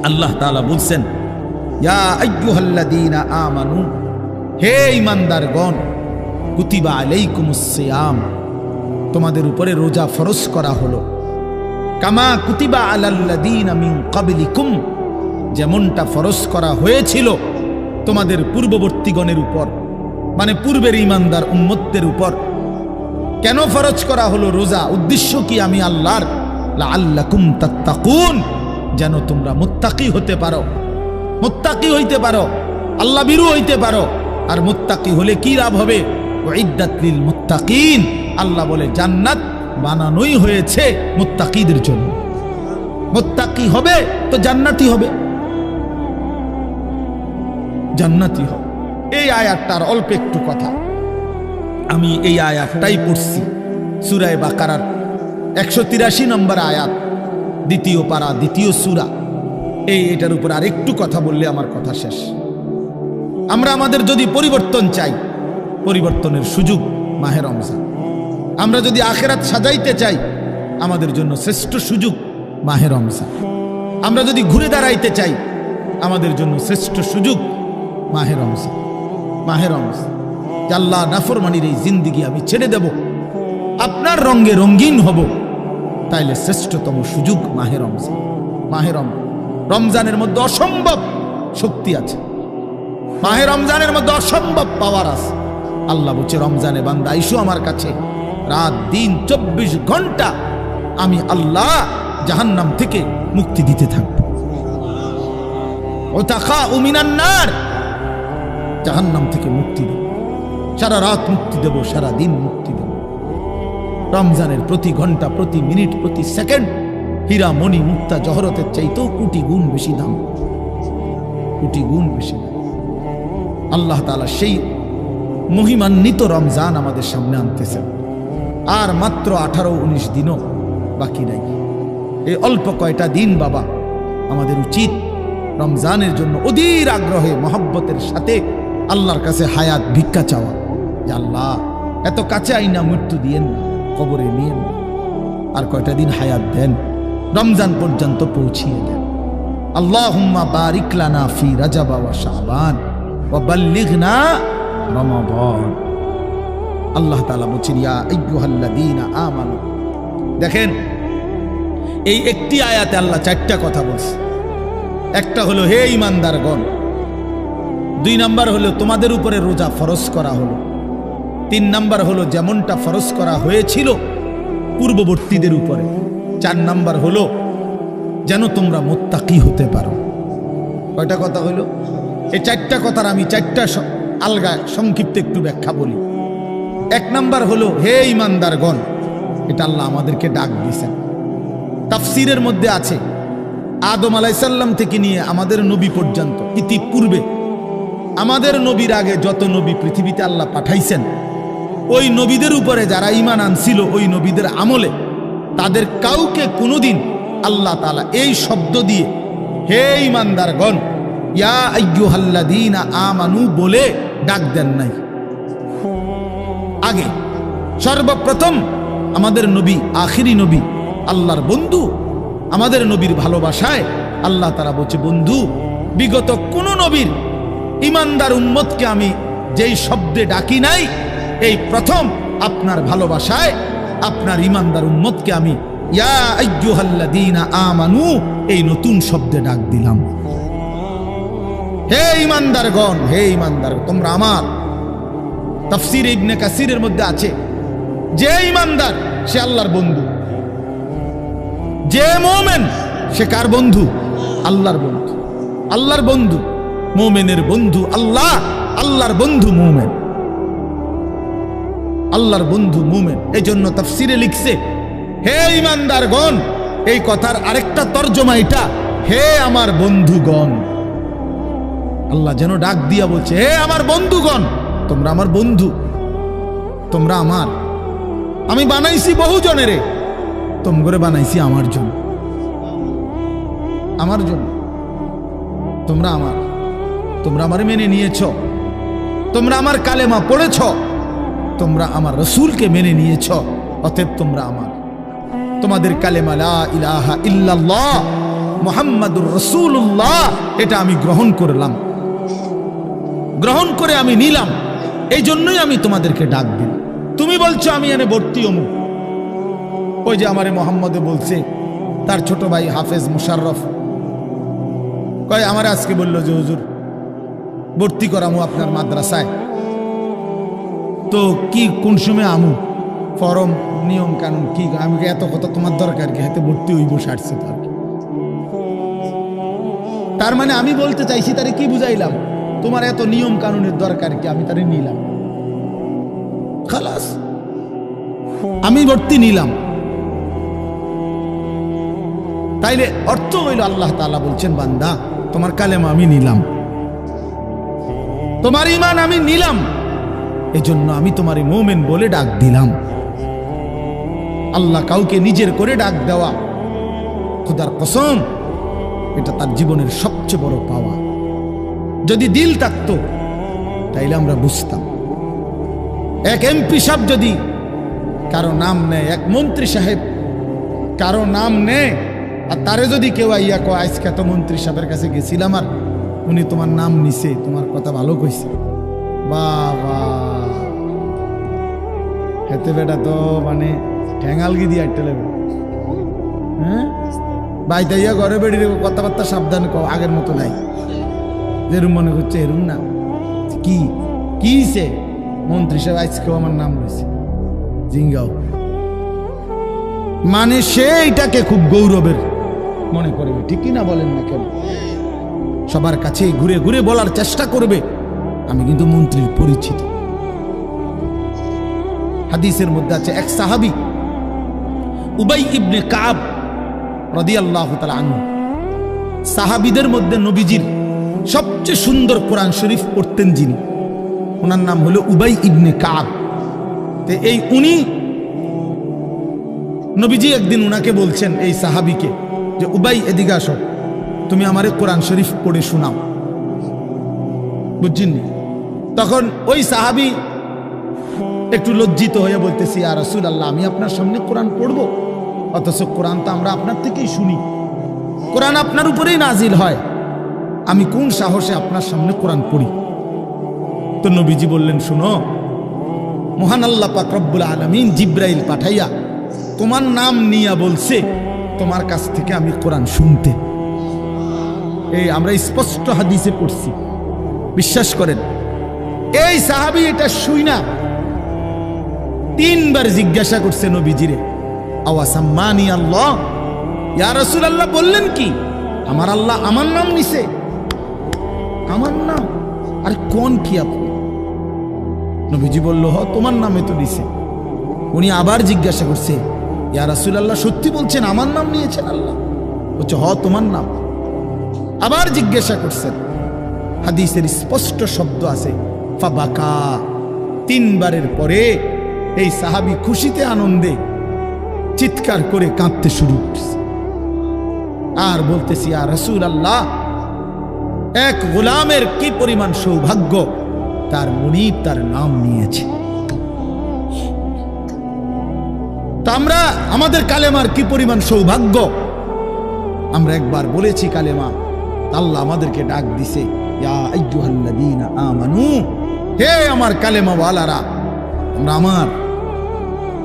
A: আল্লাহ তাআলা বলছেন, ইয়া আইয়ুহাল্লাযীনা আমানু, হে ঈমানদারগণ, কুতিবা আলাইকুমুস সিয়াম, তোমাদের উপরে রোজা ফরজ করা হলো, কামা কুতিবা আলাল্লাযীনা মিন ক্বাবলিকুম, যেমনটা ফরজ করা হয়েছিল তোমাদের পূর্ববর্তীগণের উপর, মানে পূর্বের ঈমানদার উম্মতদের উপর। কেন ফরজ করা হলো রোজা? উদ্দেশ্য কি? আমি আল্লাহর, লাআল্লাকুম তাত্তাকুন, যেন তোমরা মুত্তাকি হতে পারো, মুত্তাকি হইতে পারো, আল্লাহ ভীরু হইতে পারো। আর মুত্তাকি হলে কি লাভ হবে? উইদ্দাত লিল মুত্তাকিন, আল্লাহ বলে জান্নাত বানানোই হয়েছে মুত্তাকিদের জন্য। মুত্তাকি হবে তো জান্নাতি হবে, জান্নাতি হবে। এই আয়াতটার অল্প একটু কথা, আমি এই আয়াতটাই পড়ছি, সূরা বাকারার 183 নম্বর আয়াত, দ্বিতীয় পারা, দ্বিতীয় সূরা। এটার উপর আর একটু কথা বললে আমার কথা শেষ। আমরা আমাদের যদি পরিবর্তন চাই, পরিবর্তনের সুযোগ মাহে রমজান। আমরা যদি আখিরাত সাজাইতে চাই, আমাদের জন্য শ্রেষ্ঠ সুযোগ মাহে রমজান। আমরা যদি ঘুরে দাঁড়াইতে চাই, আমাদের জন্য শ্রেষ্ঠ সুযোগ মাহে রমজান। মাহে রমজান, আল্লাহ নাফরমানির এই জিন্দিগি আমি ছেড়ে দেব, আপনার রঙে রঙিন হব, তাইলে শ্রেষ্ঠতম সুযোগ মাহে রমজান। মাহে রমজানের মধ্যে অসম্ভব শক্তি আছে, মাহে রমজানের মধ্যে অসম্ভব পাওয়ার আছে। আল্লাহ বলছে, রমজানে বান্দা আইসো আমার কাছে, রাত দিন 24 ঘন্টা আমি আল্লাহ জাহান্নাম থেকে মুক্তি দিতে থাকব। ওয়াতাখাউ মিনান নার, জাহান্নাম থেকে মুক্তি দেব, সারা রাত মুক্তি দেব, সারা দিন মুক্তি দেব। রমজানের প্রতি ঘন্টা, প্রতি মিনিট, প্রতি সেকেন্ড হীরা মণি মুক্তা জহরতের চাইতেও কোটি গুণ বেশি দাম, কোটি গুণ বেশি দাম। আল্লাহ তাআলা সেই মহিমান্বিত রমজান আমাদের সামনে আনতেছেন। আর মাত্র 18-19 দিনও বাকি নাই। এই অল্প কয়টা দিন বাবা, আমাদের উচিত রমজানের জন্য অধীর আগ্রহে মহব্বতের সাথে আল্লাহর কাছে হায়াত ভিক্ষা চাওয়া, যে আল্লাহ এত কাছে আইনা মৃত্যু দিয়েন না, কবরে নিয়েন না, আর কয়টা দিন হায়াত দেন, রমজান পর্যন্ত পৌঁছিয়ে দেন। আল্লাহুম্মা বারিক লানা ফি রাজাব ওয়া শাবান ওয়া বাল্লিগনা রমাদান। আল্লাহ তাআলা বলেন, ইয়া আইয়ুহাল্লাযীনা আমানু। দেখেন এই একটি আয়াতে আল্লাহ 4টা কথা বলছে। একটা হলো হে ঈমানদারগণ, 2 নাম্বার হলো তোমাদের উপরে রোজা ফরজ করা হলো, 3 নাম্বার হলো যেমনটা ফরজ করা হয়েছিল পূর্ববর্তীদের উপরে, 4 নাম্বার হলো যেন তোমরা মুত্তাকি হতে পারো। কয়টা কথা হলো? এই 4টা কথার আমি 4টা আলগা সংক্ষিপ্ত একটু ব্যাখ্যা বলি। 1 নাম্বার হলো হে ঈমানদারগণ, এটা আল্লাহ আমাদেরকে ডাক দিয়েছেন। তাফসীরের মধ্যে আছে আদম আলাইহিস সালাম থেকে নিয়ে আমাদের নবী পর্যন্ত, ইতিপূর্বে আমাদের নবীর আগে যত নবী পৃথিবীতে আল্লাহ পাঠাইছেন, ওই নবীদের উপরে যারা ঈমান আনছিল, ওই নবীদের আমলে তাদের কাউকে কোনোদিন আল্লাহ তাআলা এই শব্দ দিয়ে হে ঈমানদারগণ, ইয়া আইয়ুহাল্লাযীনা আমানু বলে ডাক দেন নাই। আগে সর্বপ্রথম আমাদের নবী, আখিরি নবী, আল্লাহর বন্ধু, আমাদের নবীর ভালোবাসায় আল্লাহ তাআলা বলছে, বন্ধু বিগত কোন নবীর ঈমানদার উম্মতকে আমি যেই শব্দে ডাকি নাই, এই প্রথম আপনার ভালোবাসায় আপনার ঈমানদার উম্মতকে আমি ইয়া আইয়ুহাল্লাযীনা আমানু এই নতুন শব্দে ডাক দিলাম। হে ঈমানদারগণ, হে ঈমানদার তোমরা আমার। তাফসীর ইবনে কাসিরের মধ্যে আছে, যে ঈমানদার সে আল্লাহর বন্ধু, যে মুমিন সে কার বন্ধু? আল্লাহর বন্ধু। আল্লাহর বন্ধু, মুমিনের বন্ধু আল্লাহ, আল্লাহর বন্ধু মুমিন, আল্লাহর বন্ধু মুমিন। এই জন্য তাফসীরে লিখছে হে ঈমানদারগণ, এই কথার আরেকটা তর্জমা এটা, হে আমার বন্ধুগণ। আল্লাহ যেন ডাক দিয়া বলছে, হে আমার বন্ধুগণ, তোমরা আমার বন্ধু, তোমরা আমার। আমি বানাইছি বহু জনেরে, তোমরা বানাইছি আমার জন্য, আমার জন্য। তোমরা আমার, তোমরা আমারে মেনে নিয়েছ, তোমরা আমার কালেমা পড়েছ, তোমরা আমার রাসূলকে মেনে নিয়েছ, অতএব তোমরা আমার। তোমাদের কালেমা লা ইলাহা ইল্লাল্লাহ মুহাম্মাদুর রাসূলুল্লাহ, এটা আমি গ্রহণ করলাম, গ্রহণ করে আমি নিলাম। এই জন্যই আমি তোমাদেরকে ডাক দিই। তুমি বলছো আমি এনে ভর্তি অমুক, ওই যে আমারে মোহাম্মদে বলছে, তার ছোট ভাই হাফেজ মুশাররফ কয় আমার আজকে বললো যে হুজুর ভর্তি করামু আপনার মাদ্রাসায়, তো কি কোন সময় আমু, ফরম নিয়ম কানুন কি? আমি এত কথা তোমার দরকার কি, হাতে ভর্তি হইব সারছে তো আর কি। তার মানে আমি বলতে চাইছি তারে কি বুঝাইলাম, তোমার এত নিয়ম কানুনের দরকার কি, আমি তারে নিলাম, খালাস আমি ভর্তি নিলাম। তাইলে অর্থ হইল আল্লাহ তাআলা বলছেন, বান্দা তোমার কালেমা আমি নিলাম, তোমার ঈমান আমি নিলাম, এজন্য আমি তোমারে মুমিন বলে ডাক দিলাম। আল্লাহ কাউকে নিজের করে ডাক দেওয়া, খোদার কসম, এটা তার জীবনের সবচেয়ে বড় পাওয়া। যদি দিল থাকতো তাইলে আমরা বুঝতাম। এক এমপি সাহেব যদি কারো নাম নেয়, এক মন্ত্রী সাহেব কারো নাম নেয়, আর তারে যদি কেউ আইয়া কয় আজকে তো মন্ত্রী সাহেবের কাছে গেছিলাম আর উনি তোমার নাম নিছে, তোমার কথা ভালো কইছে, বাবা হেতে বেটা তো মানে ঠ্যাঙালগি দিয়ে আটতে লাগবে। হ্যাঁ বাইতাইয়া ঘরে বেড়ি কথাবার্তা সাবধান কও, আগের মতো নাই, যেরুম মনে করছে এরুম না। কি কিছে মন্ত্রী সাহেব আজকেও আমার নাম রয়েছে, জিঙ্গাও মানে সে এটাকে খুব গৌরবের মনে করবে, ঠিক না বলেন না কেন? সবার কাছে ঘুরে ঘুরে বলার চেষ্টা করবে আমি কিন্তু মন্ত্রীর পরিচিত। হাদিসের মধ্যে আছে এক সাহাবী উবাই ইবনে কাব রাদিয়াল্লাহু তাআলা আনহু, সাহাবীদের মধ্যে নবীজির সবচেয়ে সুন্দর কোরআন শরীফ পড়তেন যিনি, ওনার নাম হলো উবাই ইবনে কাব। তো এই উনি নবীজি একদিন উনাকে বলছেন, এই সাহাবীকে, যে উবাই এদিকে আসো, তুমি আমারে কোরআন শরীফ পড়ে শোনাও। বুঝছেন? তখন ওই সাহাবী একটু লজ্জিত হয়ে বলতেছি, ইয়া রাসূলুল্লাহ, আমি আপনার সামনে কোরআন পড়বো? অথচ কোরআন তো আমরা আপনার থেকেই শুনি, কোরআন আপনার উপরেই নাজিল হয়, আমি কোন সাহসে আপনার সামনে কোরআন পড়ি? তো নবীজি বললেন, শুনো, মহান আল্লাহ পাক রব্বুল আলামিন জিব্রাইল পাঠাইয়া তোমার নাম নিয়া বলছে তোমার কাছ থেকে আমি কোরআন শুনতে। এই আমরা স্পষ্ট হাদিসে পড়ছি, বিশ্বাস করেন। এই সাহাবী এটা শুই না 3 বার জিজ্ঞাসা করছে নবীজিরে, আওয়াসাম্মানি আল্লাহ, ইয়া রাসূলুল্লাহ বললেন কি আমার আল্লাহ আমার নাম নিছে? আমার নাম? আর কোন কি আপনি? নবীজি বলল, হ তোমার নামে তো নিছে। উনি আবার জিজ্ঞাসা করছে, ইয়া রাসূলুল্লাহ সত্যি বলছেন আমার নাম নিয়েছেন আল্লাহ? বলছে, হ তোমার নাম। আবার জিজ্ঞাসা করছেন, হাদিসের স্পষ্ট শব্দ আছে ফাবাকা। 3 বারের পরে এই সাহাবী খুশিতে আনন্দে চিৎকার করে কাঁদতে শুরু করছে আর বলতেছি, ইয়া রাসূলুল্লাহ, এক গোলামের কি পরিমাণ সৌভাগ্য, তার মুনিব তার নাম নিয়েছে। তা আমরা আমাদের কালেমার কি পরিমাণ সৌভাগ্য, আমরা একবার বলেছি কালেমা, আল্লাহ আমাদেরকে ডাক দিছে, ইয়া আইয়ুহাল্লাযীনা আমানু, হে আমার কালেমা ওয়ালারা, তোমরা আমার,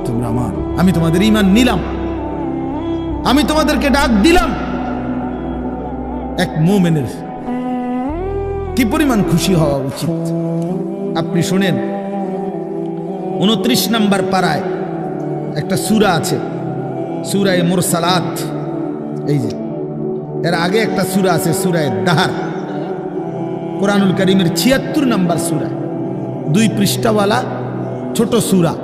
A: তোমরা আমার, আমি তোমাদের ঈমান নিলাম, আমি তোমাদেরকে ডাক দিলাম। এক মুমিনের কি পরিমাণ খুশি হওয়া উচিত আপনি শোনেন। 29 নম্বর পারায় একটা সূরা আছে, সূরা মুরসালাত। এই যে এর আগে একটা সূরা আছে, সূরা দাহার, কোরআনুল কারীমের 76 নম্বর সূরা, 2 পৃষ্ঠাওয়ালা ছোট সূরা।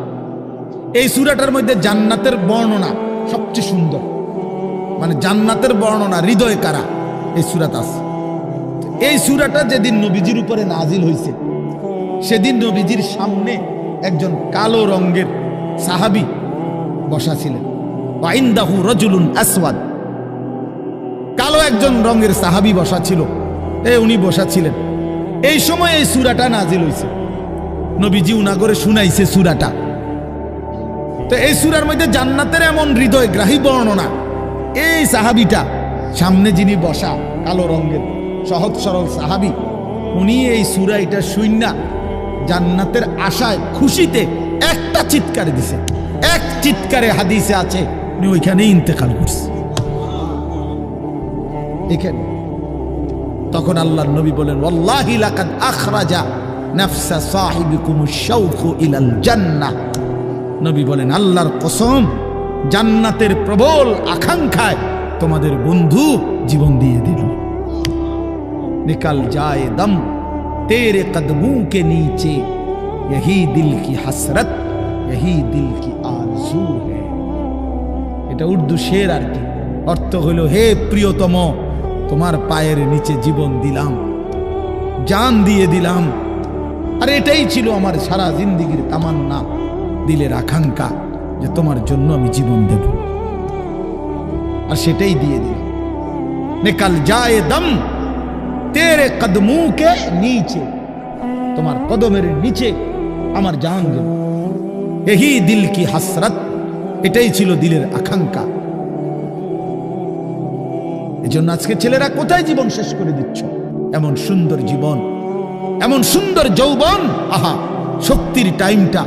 A: এই সূরাটার মধ্যে জান্নাতের বর্ণনা সবচেয়ে সুন্দর, মানে জান্নাতের বর্ণনা হৃদয় কারা এই সূরাতে আছে। এই সূরাটা যেদিন নবীজির উপরে নাজিল হয়েছে, সেদিন নবীজির সামনে একজন কালো রঙের সাহাবী বসা ছিলেন। ওয়াইন্দাহু রাজুলুন আসওয়াদ, কালো একজন রঙের সাহাবী বসা ছিল, উনি বসা ছিলেন। এই সময় এই সূরাটা নাজিল হয়েছে, নবীজি উনাগরে শুনাইছে সূরাটা। তো এই সূরার মধ্যে জান্নাতের এমন হৃদয়গ্রাহী বর্ণনা। এই সাহাবীটা সামনে যিনি বসা কালো রঙের সহজ সরল সাহাবী, উনি এই সূরা এটা শুইনা জান্নাতের আশায় খুশিতে একটা চিৎকার দিছে, এক চিৎকারে হাদিসে আছে উনি ওইখানে ইন্তেকাল করছে। এখানে তখন আল্লাহর নবী বলেন, ওয়াল্লাহি লাকাদ আখরাজা নাফসা সাহিবিকুমুশ শাওকু ইলাল জান্নাহ। নবী বলেন, আল্লাহর কসম, জান্নাতের প্রবল আকাঙ্ক্ষায় তোমাদের বন্ধু জীবন দিয়ে দিল। निकल जाए दम तेरे कदमों के नीचे, यही दिल की हसरत, यही दिल की आरज़ू है। এটা উর্দু শের আর কি, অর্থ হলো, হে প্রিয়তম, তোমার পায়ের নিচে জীবন দিলাম, জান দিয়ে দিলাম, আর এটাই ছিল আমার সারা জিন্দেগীর তামান্না, দিলের আকাঙ্ক্ষা, যে তোমার জন্য আমি জীবন দেব, আর সেটাই দিয়ে দিলাম। নিকল যায় দম তেরে কদমোं के नीचे, তোমার কদমের নিচে আমার জান গেল। यही दिल की हसरत, এটাই ছিল দিলের আকাঙ্ক্ষা। এজন্য আজকে ছেলেরা কোথায় জীবন শেষ করে দিচ্ছ? এমন সুন্দর জীবন, এমন সুন্দর যৌবন, আহা, শক্তির টাইমটা,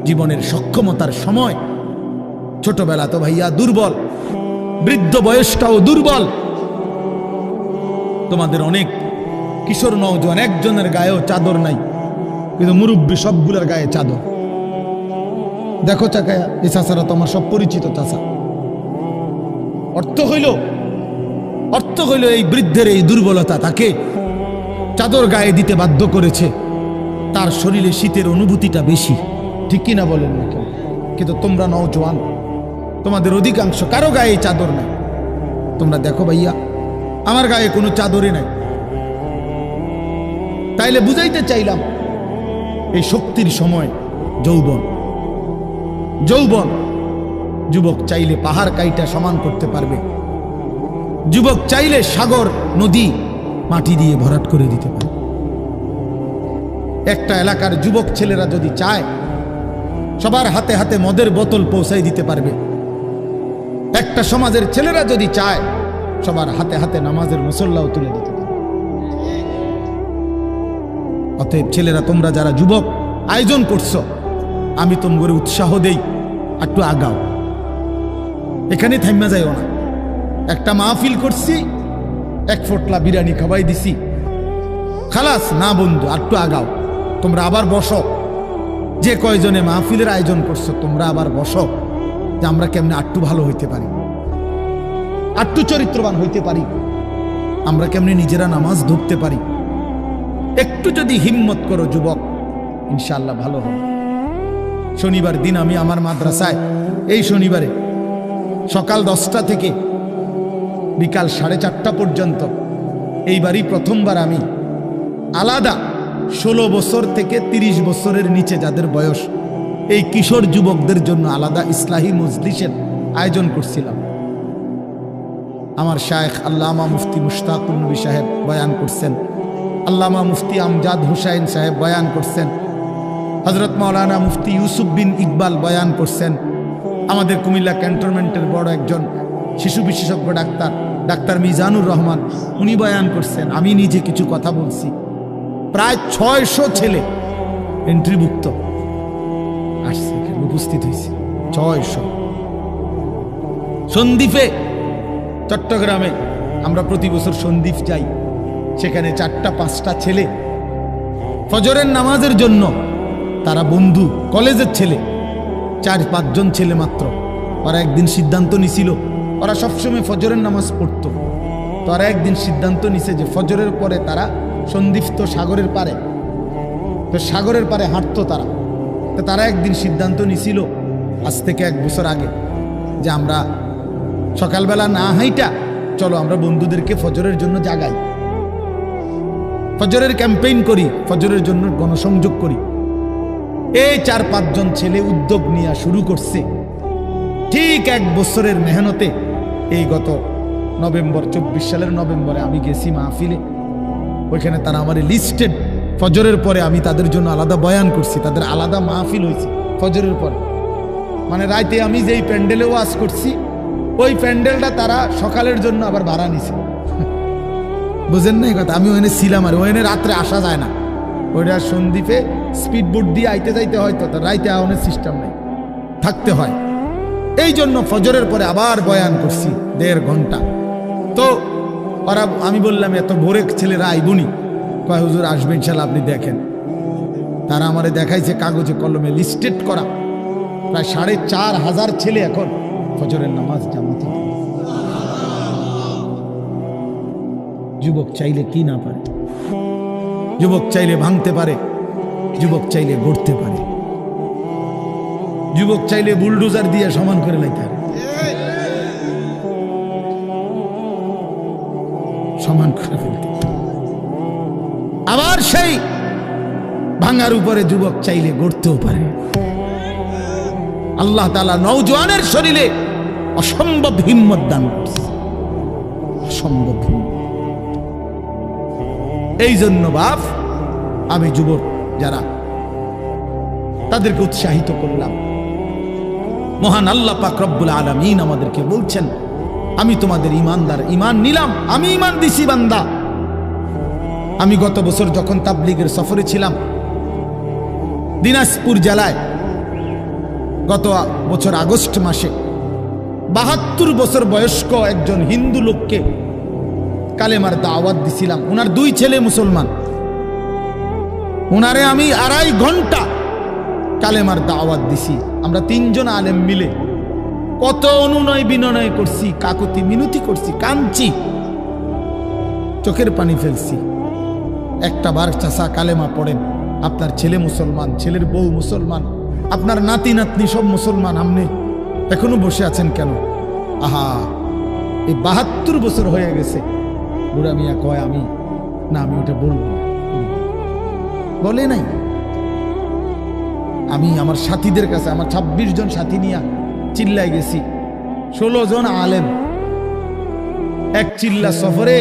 A: জীবনের সক্ষমতার সময়। ছোটবেলা তো ভাইয়া দুর্বল, বৃদ্ধ বয়সটাও দুর্বল। তোমাদের অনেক কিশোর নওজোয়ান, একজনের গায়েও চাদর নাই, কিন্তু মুরব্বী সবগুলোর গায়ে চাদর। দেখো চাকায়া, এই চাচারা তো আমার সব পরিচিত চাচা। অর্থ হইল এই বৃদ্ধের এই দুর্বলতা তাকে চাদর গায়ে দিতে বাধ্য করেছে। তার শরীরে শীতের অনুভূতিটা বেশি, ঠিক কিনা বলেন না কেন? কিন্তু তোমরা নওজোয়ান, তোমাদের অধিকাংশ কারো গায়ে চাদর নাই। তোমরা দেখো ভাইয়া, আমার গায়ে কোনো চাদরই নাই। তাইলে বুঝাইতে চাইলাম এই শক্তির সময় যৌবন। যুবক চাইলে পাহাড় কাইটা সমান করতে পারবে। যুবক চাইলে সাগর নদী মাটি দিয়ে ভরাট করে দিতে পারে। একটা এলাকার যুবক ছেলেরা যদি চায়, সবার হাতে হাতে মদের বোতল পৌঁছাই দিতে পারবে। একটা সমাজের ছেলেরা যদি চায়, সবার হাতে হাতে নামাজের মুসল্লাও তুলে দিতে পারবে। অতএব ছেলেরা, তোমরা যারা যুবক আয়োজন করছো, আমি তোমাদের উৎসাহ দেই, একটু আগাও, এখানে থাইমা যাইও না। একটা মাহফিল করছি, এক ফোটলা বিরিয়ানি খাওয়াই দিছি, খালাস না বন্ধু, একটু আগাও। তোমরা আবার বসো, যে কয়জনে মাহফিলের আয়োজন করছো তোমরা আবার বসো, যে আমরা কেমনে আটটু ভালো হইতে পারি, আটটু চরিত্রবান হইতে পারি, আমরা কেমনে নিজেরা নামাজ ধরতে পারি। একটু যদি হিম্মত করো যুবক, ইনশাআল্লাহ ভালো হবে। শনিবার দিন আমি আমার মাদ্রাসায়, এই শনিবারে সকাল 10টা থেকে বিকাল 4:30 পর্যন্ত, এইবারই প্রথমবার আমি আলাদা 16 বছর থেকে 30 বছরের নিচে যাদের বয়স, এই কিশোর যুবকদের জন্য আলাদা ইসলাহি মজলিসের আয়োজন করছিলাম। আমার শায়েখ আল্লামা মুফতি মুশতাকুর নবী সাহেব বয়ান করছেন, আল্লামা মুফতি আমজাদ হুসাইন সাহেব বয়ান করছেন, হযরত মাওলানা মুফতি ইউসুফ বিন ইকবাল বয়ান করছেন, আমাদের কুমিল্লা ক্যান্টনমেন্টের বড় একজন শিশু বিশেষজ্ঞ ডাক্তার মিজানুর রহমান, উনি বয়ান করছেন, আমি নিজে কিছু কথা বলছি। প্রায় 600 ছেলে এন্ট্রিভুক্ত আসছে, উপস্থিত হয়েছে 600। সন্দ্বীপে, চট্টগ্রামে আমরা প্রতি বছর সন্দ্বীপ যাই, সেখানে 4টা-5টা ছেলে ফজরের নামাজের জন্য, তারা বন্ধু কলেজের ছেলে, 4-5 জন ছেলে মাত্র। ওরা একদিন সিদ্ধান্ত নিছিল, ওরা সবসময় ফজরের নামাজ পড়তো, তো ওরা একদিন সিদ্ধান্ত নিছে যে ফজরের পরে তারা সন্দ্বীপ তো সাগরের পারে, তো সাগরের পারে হাঁটতো তারা। তো তারা একদিন সিদ্ধান্ত নিছিল আজ থেকে 1 বছর আগে, যে আমরা সকালবেলা না হাইটা চলো আমরা বন্ধুদেরকে ফজরের জন্য জাগাই, ফজরের ক্যাম্পেইন করি, ফজরের জন্য গণসংযোগ করি। এই 4-5 জন ছেলে উদ্যোগ নিয়ে শুরু করছে। ঠিক 1 বছরের মেহনতে এই গত নভেম্বর, 24 সালের নভেম্বরে আমি গেছি মাহফিলে, ওইখানে তারা আমার লিস্টেড। ফজরের পরে আমি তাদের জন্য আলাদা বয়ান করছি, তাদের আলাদা মাহফিল হয়েছে ফজরের পরে। মানে রাতে আমি যেই প্যান্ডেলে ওয়াজ করছি, ওই প্যান্ডেলটা তারা সকালের জন্য আবার ভাড়া নিছে। বুঝেন না এই কথা? আমি ওখানে ছিলাম, আর ওখানে রাত্রে আসা যায় না, ওইটা সন্দ্বীপে স্পিড বোট দিয়ে আইতে যাইতে হয়, তো রাইতে আওয়ানোর সিস্টেম নেই, থাকতে হয়। এই জন্য ফজরের পরে আবার বয়ান করছি 1.5 ঘন্টা। তো ওরা, আমি বললাম এত ভোরে ছেলেরা আইবুনি, কয় হুজুর আসবে ইনশাল্লাহ, আপনি দেখেন। তারা আমারে দেখাইছে কাগজে কলমে লিস্টেড করা প্রায় 4,500 ছেলে এখন ফজরের নামাজ জামাতে। যুবক চাইলে কি না পারে, যুবক চাইলে ভাঙতে পারে, যুবক চাইলে গড়তে পারে, যুবক চাইলে বুলডোজার দিয়ে সমান করে লাইতে পারে, সমান করে ফেলতে। আবার সেই ভাঙার উপরে যুবক চাইলে গড়তেও পারে। আল্লাহ তাআলা নওজোয়ানের শরীরে অসম্ভব হিম্মত দান করছে, অসম্ভব হিম্মত। এই জন্য বাপ, আমি যুবক যারা, তাদেরকে উৎসাহিত করলাম। মহান আল্লাহ পাক রব্বুল আলামিন আমাদেরকে বলছেন, আমি তোমাদের ইমানদার, ইমান নিলাম, আমি ইমান দিছি বান্দা। আমি গত বছর যখন তাবলীগের সফরে ছিলাম দিনাজপুর জেলায়, গত বছর আগস্ট মাসে 72 বছর বয়স্ক একজন হিন্দু লোককে কালেমার দাওয়াত দিছিলাম। ওনার 2 ছেলে মুসলমান। ওনারে আমি 2.5 ঘন্টা কালেমার দাওয়াত দিছি। আমরা 3 জন আলেম মিলে কত অনুনয় বিনয় করছি, কাকুতি মিনতি করছি, কাঁদছি, চোখের পানি ফেলছি। একটা বার চাচা কালেমা পড়েন, আপনার ছেলে মুসলমান, ছেলের বউ মুসলমান, আপনার নাতি নাতনি সব মুসলমান, আপনি এখনো বসে আছেন কেন? আহা, এই 72 বছর হয়ে গেছে। বুড়া মিয়া কয় আমি ওটা বলবো না। বলে নাই। আমি আমার সাথীদের কাছে, আমার 26 জন সাথী নিয়ে চিল্লাই গেছি। 16 জন আলেম, এক চিল্লা সফরে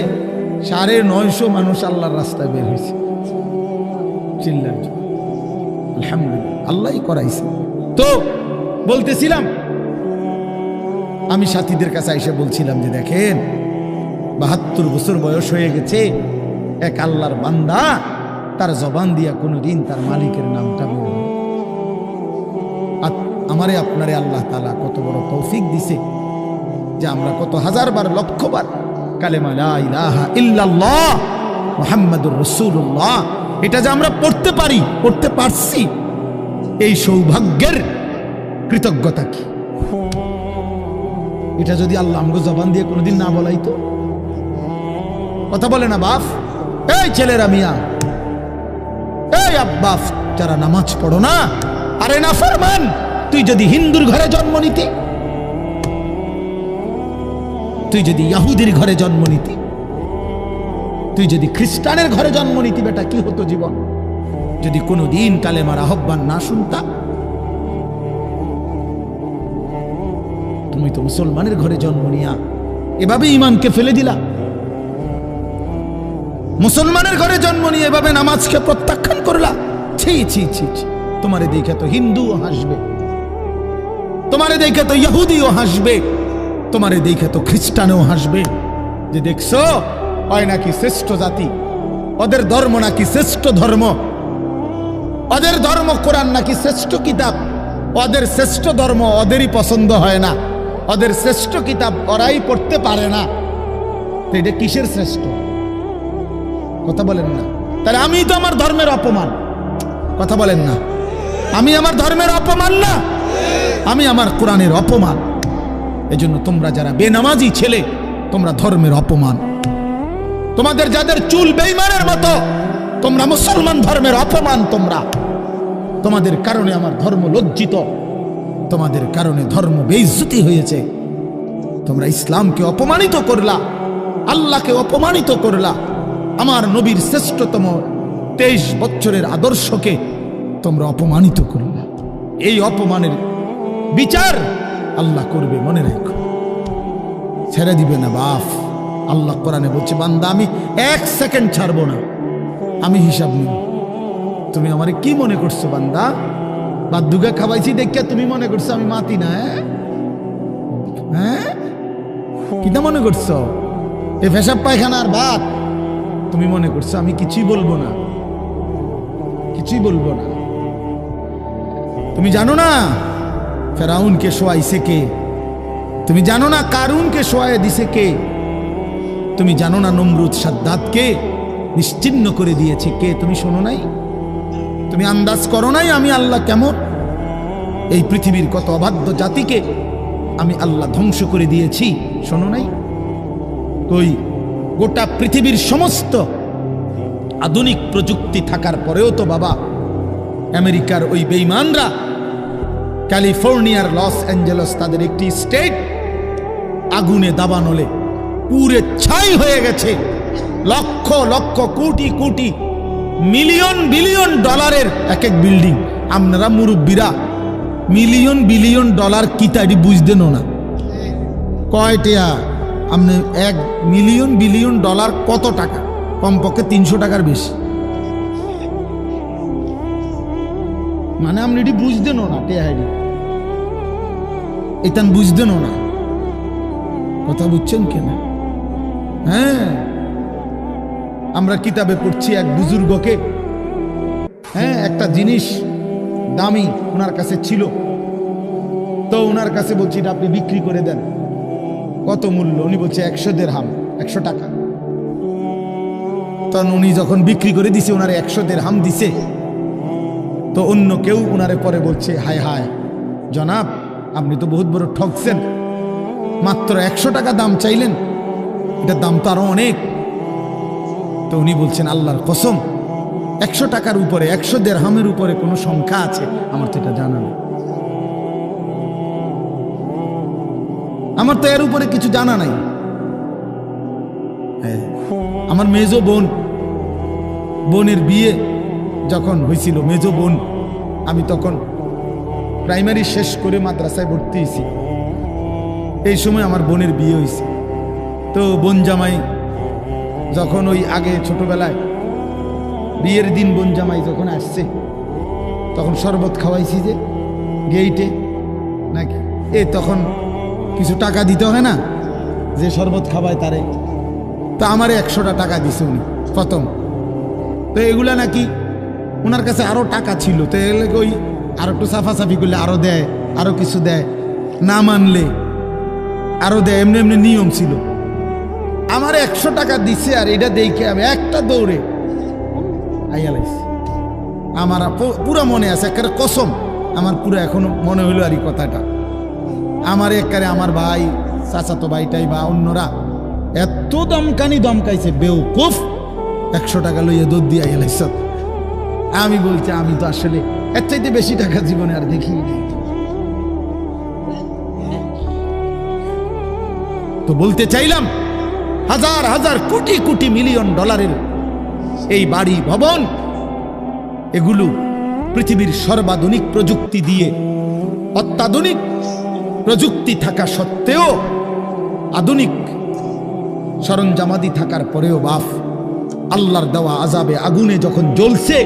A: 950 মানুষ আল্লাহর রাস্তায় বের হয়েছে চিল্লার জন্য। আলহামদুলিল্লাহ, আল্লাহই করাইছে। তো বলতেছিলাম, আমি সাথীদের কাছে এসে বলছিলাম যে দেখেন 72 বছর বয়স হয়ে গেছে, এক আল্লাহর বান্দা, তার জবান দিয়া কোনোদিন তার মালিকের নামটা বলবে। আমারে আপনারে আল্লাহ তাআলা কত বড় তৌফিক দিছে যে আমরা কত হাজারবার, লক্ষবার কালেমা লা ইলাহা ইল্লাল্লাহ মুহাম্মাদুর রাসূলুল্লাহ এটা যে আমরা পড়তে পারি, পড়তে পারছি, এই সৌভাগ্যের কৃতজ্ঞতা কি? এটা যদি আল্লাহ আমগো জবান দিয়ে কোনোদিন না বলাইতো। কথা বলে না বাপ, এই ছেলেরা মিয়া, এই আব্বা, যারা নামাজ পড়ো না, আরে না ফরমান, তুই যদি হিন্দুর ঘরে জন্ম নিতি, তুই যদি ইহুদির ঘরে জন্ম নিতি, তুই যদি খ্রিস্টানের ঘরে জন্ম নিতি, বেটা কি হতো জীবন যদি কোনোদিন কালেমার আহ্বান না শুনতা? তুমি তো মুসলমানের ঘরে জন্ম নিয়া এভাবে ইমানকে ফেলে দিলা। মুসলমানের ঘরে জন্ম নিয়ে এভাবে নামাজকে প্রত্যাখ্যান করলা। ছি ছি ছি ছি, তোমারে দেখে তো হিন্দুও হাসবে, তোমারে দেখে তো ইহুদিও হাসবে, তোমারে দেখে তো খ্রিস্টানও হাসবে, যে দেখছো হয় নাকি শ্রেষ্ঠ জাতি, ওদের ধর্ম নাকি শ্রেষ্ঠ ধর্ম, ওদের ধর্ম কোরআন নাকি শ্রেষ্ঠ কিতাব, ওদের শ্রেষ্ঠ ধর্ম ওদেরই পছন্দ হয় না, ওদের শ্রেষ্ঠ কিতাব ওরাই পড়তে পারে না। তো এটা কিসের শ্রেষ্ঠ? কথা বলেন না। তাহলে আমি তো আমার ধর্মের অপমান। কথা বলেন না, আমি আমার ধর্মের অপমান না, আমি আমার কোরআনের অপমান। এজন্য তোমরা যারা বেনামাজি ছেলে, তোমরা ধর্মের অপমান। তোমাদের যাদের চুল বেঈমানের মতো, তোমরা মুসলমান ধর্মের অপমান। তোমাদের কারণে আমার ধর্ম লজ্জিত, তোমাদের কারণে ধর্ম বেইজ্জতি হয়েছে। তোমরা ইসলামকে অপমানিত করলা, আল্লাহকে অপমানিত করলা, আমার নবীর শ্রেষ্ঠতম 23 বছরের আদর্শকে তোমরা অপমানিত করলা। এই অপমানের বিচার আল্লাহ করবে, মনে রাখো, ছেড়ে দিবে না বাপ। আল্লাহ কোরআনে বলছে, বান্দা আমি 1 সেকেন্ড ছাড়বো না, আমি হিসাব নিব। তুমি আমারে কি মনে করছো বান্দা? বাদুগা খাওয়াইছি দেখিয়া তুমি মনে করছো আমি মাতি না? হ্যাঁ, কিটা মনে করছো? এ পেশাব পায়খানার ভাত তুমি মনে করছো আমি কিছুই বলবো না, কিছুই বলবো না। তুমি জানো না ফেরাউনকে শোয়াইছে কে? তুমি জানো না কারুনকে শোয়াই দিছে কে? তুমি জানো না নমরুদ সাদ্দাতকে নিশ্চিহ্ন করে দিয়েছে কে? তুমি শোনো নাই? তুমি আন্দাজ করো নাই আমি আল্লাহ কেমন? এই পৃথিবীর কত অবাধ্য জাতিকে আমি আল্লাহ ধ্বংস করে দিয়েছি, শোনো নাই? কই, গোটা পৃথিবীর সমস্ত আধুনিক প্রযুক্তি থাকার পরেও তো বাবা আমেরিকার ওই বেঈমানরা, ক্যালিফোর্নিয়ার লস অ্যাঞ্জেলস তাদের একটি স্টেট আগুনে দাবানলে পুরে ছাই হয়ে গেছে। লক্ষ লক্ষ কোটি কোটি মিলিয়ন বিলিয়ন ডলারের এক এক বিল্ডিং। আপনারা মুরব্বীরা মিলিয়ন বিলিয়ন ডলার কি তাই বুঝতেন না? কয়টা আপনি 1 মিলিয়ন বিলিয়ন ডলার কত টাকা? কমপক্ষে 300 টাকার বেশি। মানে আপনি এটি বুঝতেন না, টেহারি এটা বুঝতেন না। কথা বুঝছেন কেন? হ্যাঁ, আমরা কিতাবে পড়ছি এক বুজুর্গকে, হ্যাঁ, একটা জিনিস দামি ওনার কাছে ছিল, তো ওনার কাছে বলছি এটা আপনি বিক্রি করে দেন। কত মূল্য? উনি বলছে 100 দিরহাম, 100 টাকা। তখন উনি যখন বিক্রি করে দিছে, ওনার 100 দিরহাম দিছে। তো অন্য কেউ উনারে পরে বলছে, হায় হায় জনাব, আপনি তো বহুত বড় ঠকছেন, মাত্র 100 টাকা দাম চাইলেন, এটার দাম তো আরো অনেক। তো উনি বলছেন, আল্লাহর কসম, 100 টাকার উপরে, 100 দিরহামের উপরে কোনো সংখ্যা আছে? আমার তো এটা জানা নেই, আমার তো এর উপরে কিছু জানা নাই। আমার মেজো বোনের বিয়ে যখন হয়েছিল, মেজো বোন, আমি তখন প্রাইমারি শেষ করে মাদ্রাসায় ভর্তি হয়েছি, এই সময় আমার বোনের বিয়ে হয়েছে। তো বোন জামাই যখন ওই আগে ছোটবেলায় বিয়ের দিন বোন জামাই যখন আসছে, তখন শরবত খাওয়াইছি যে গেইটে নাকি, তখন কিছু টাকা দিতে হয় না, যে শরবত খাওয়ায় তারে। তো আমারে 100টা টাকা দিছে উনি প্রথম। তো এগুলা নাকি ওনার কাছে আরো টাকা ছিল, তো এগুলো ওই আরো একটু সাফাসাফি করলে আরো দেয়, আরো কিছু দেয়, না মানলে আরো দেয়, এমনি এমনি নিয়ম ছিল। আমার 100 টাকা দিছে, আর এটা দেখে আমি একটা দৌড়ে আইয়ালাইছি। আমার পুরো মনে আছে, একেবারে কসম, আমার পুরো এখনো মনে হইলো আর এই কথাটা। আমার একেবারে আমার ভাই, চাচাতো ভাইটাই বা অন্যরা এত দমকাইছে, বেউকুফ, 100 টাকা লইয়া দৌড় দিয়ে আইয়ালাইছ। আমি বলছি, আমি তো আসলে এর চাইতে বেশি টাকা জীবনে আর দেখি। তো বলতে চাইলাম, হাজার হাজার কোটি কোটি মিলিয়ন ডলারের এই বাড়ি ভবন, এগুলো পৃথিবীর সর্বাধুনিক প্রযুক্তি দিয়ে, অত্যাধুনিক প্রযুক্তি থাকা সত্ত্বেও, আধুনিক সরঞ্জামাদি থাকার পরেও বাপ আল্লাহর দেওয়া আযাবে আগুনে যখন জ্বলছে,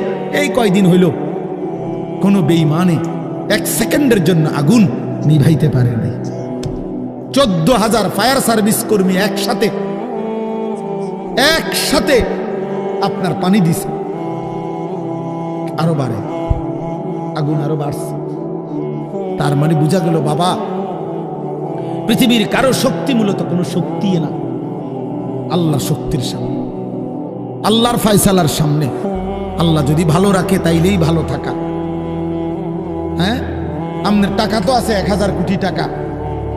A: এই কয়দিন হইল কোনো বেঈমানে 1 সেকেন্ডের জন্য আগুন নিভাইতে পারে নাই। 14,000 ফায়ার সার্ভিস কর্মী একসাথে আপনার পানি দিছে, আরো বাড়ে, আগুন আরো বাড়ছে। তার মানে বোঝা গেল বাবা, পৃথিবীর কারো শক্তি মূলত কোনো শক্তি না, আল্লাহ শক্তির সামনে, আল্লাহর ফয়সালার সামনে। আল্লাহ যদি ভালো রাখে তাইলেই ভালো থাকা। হ্যাঁ, আপনার টাকা তো আছে 1000 কোটি টাকা,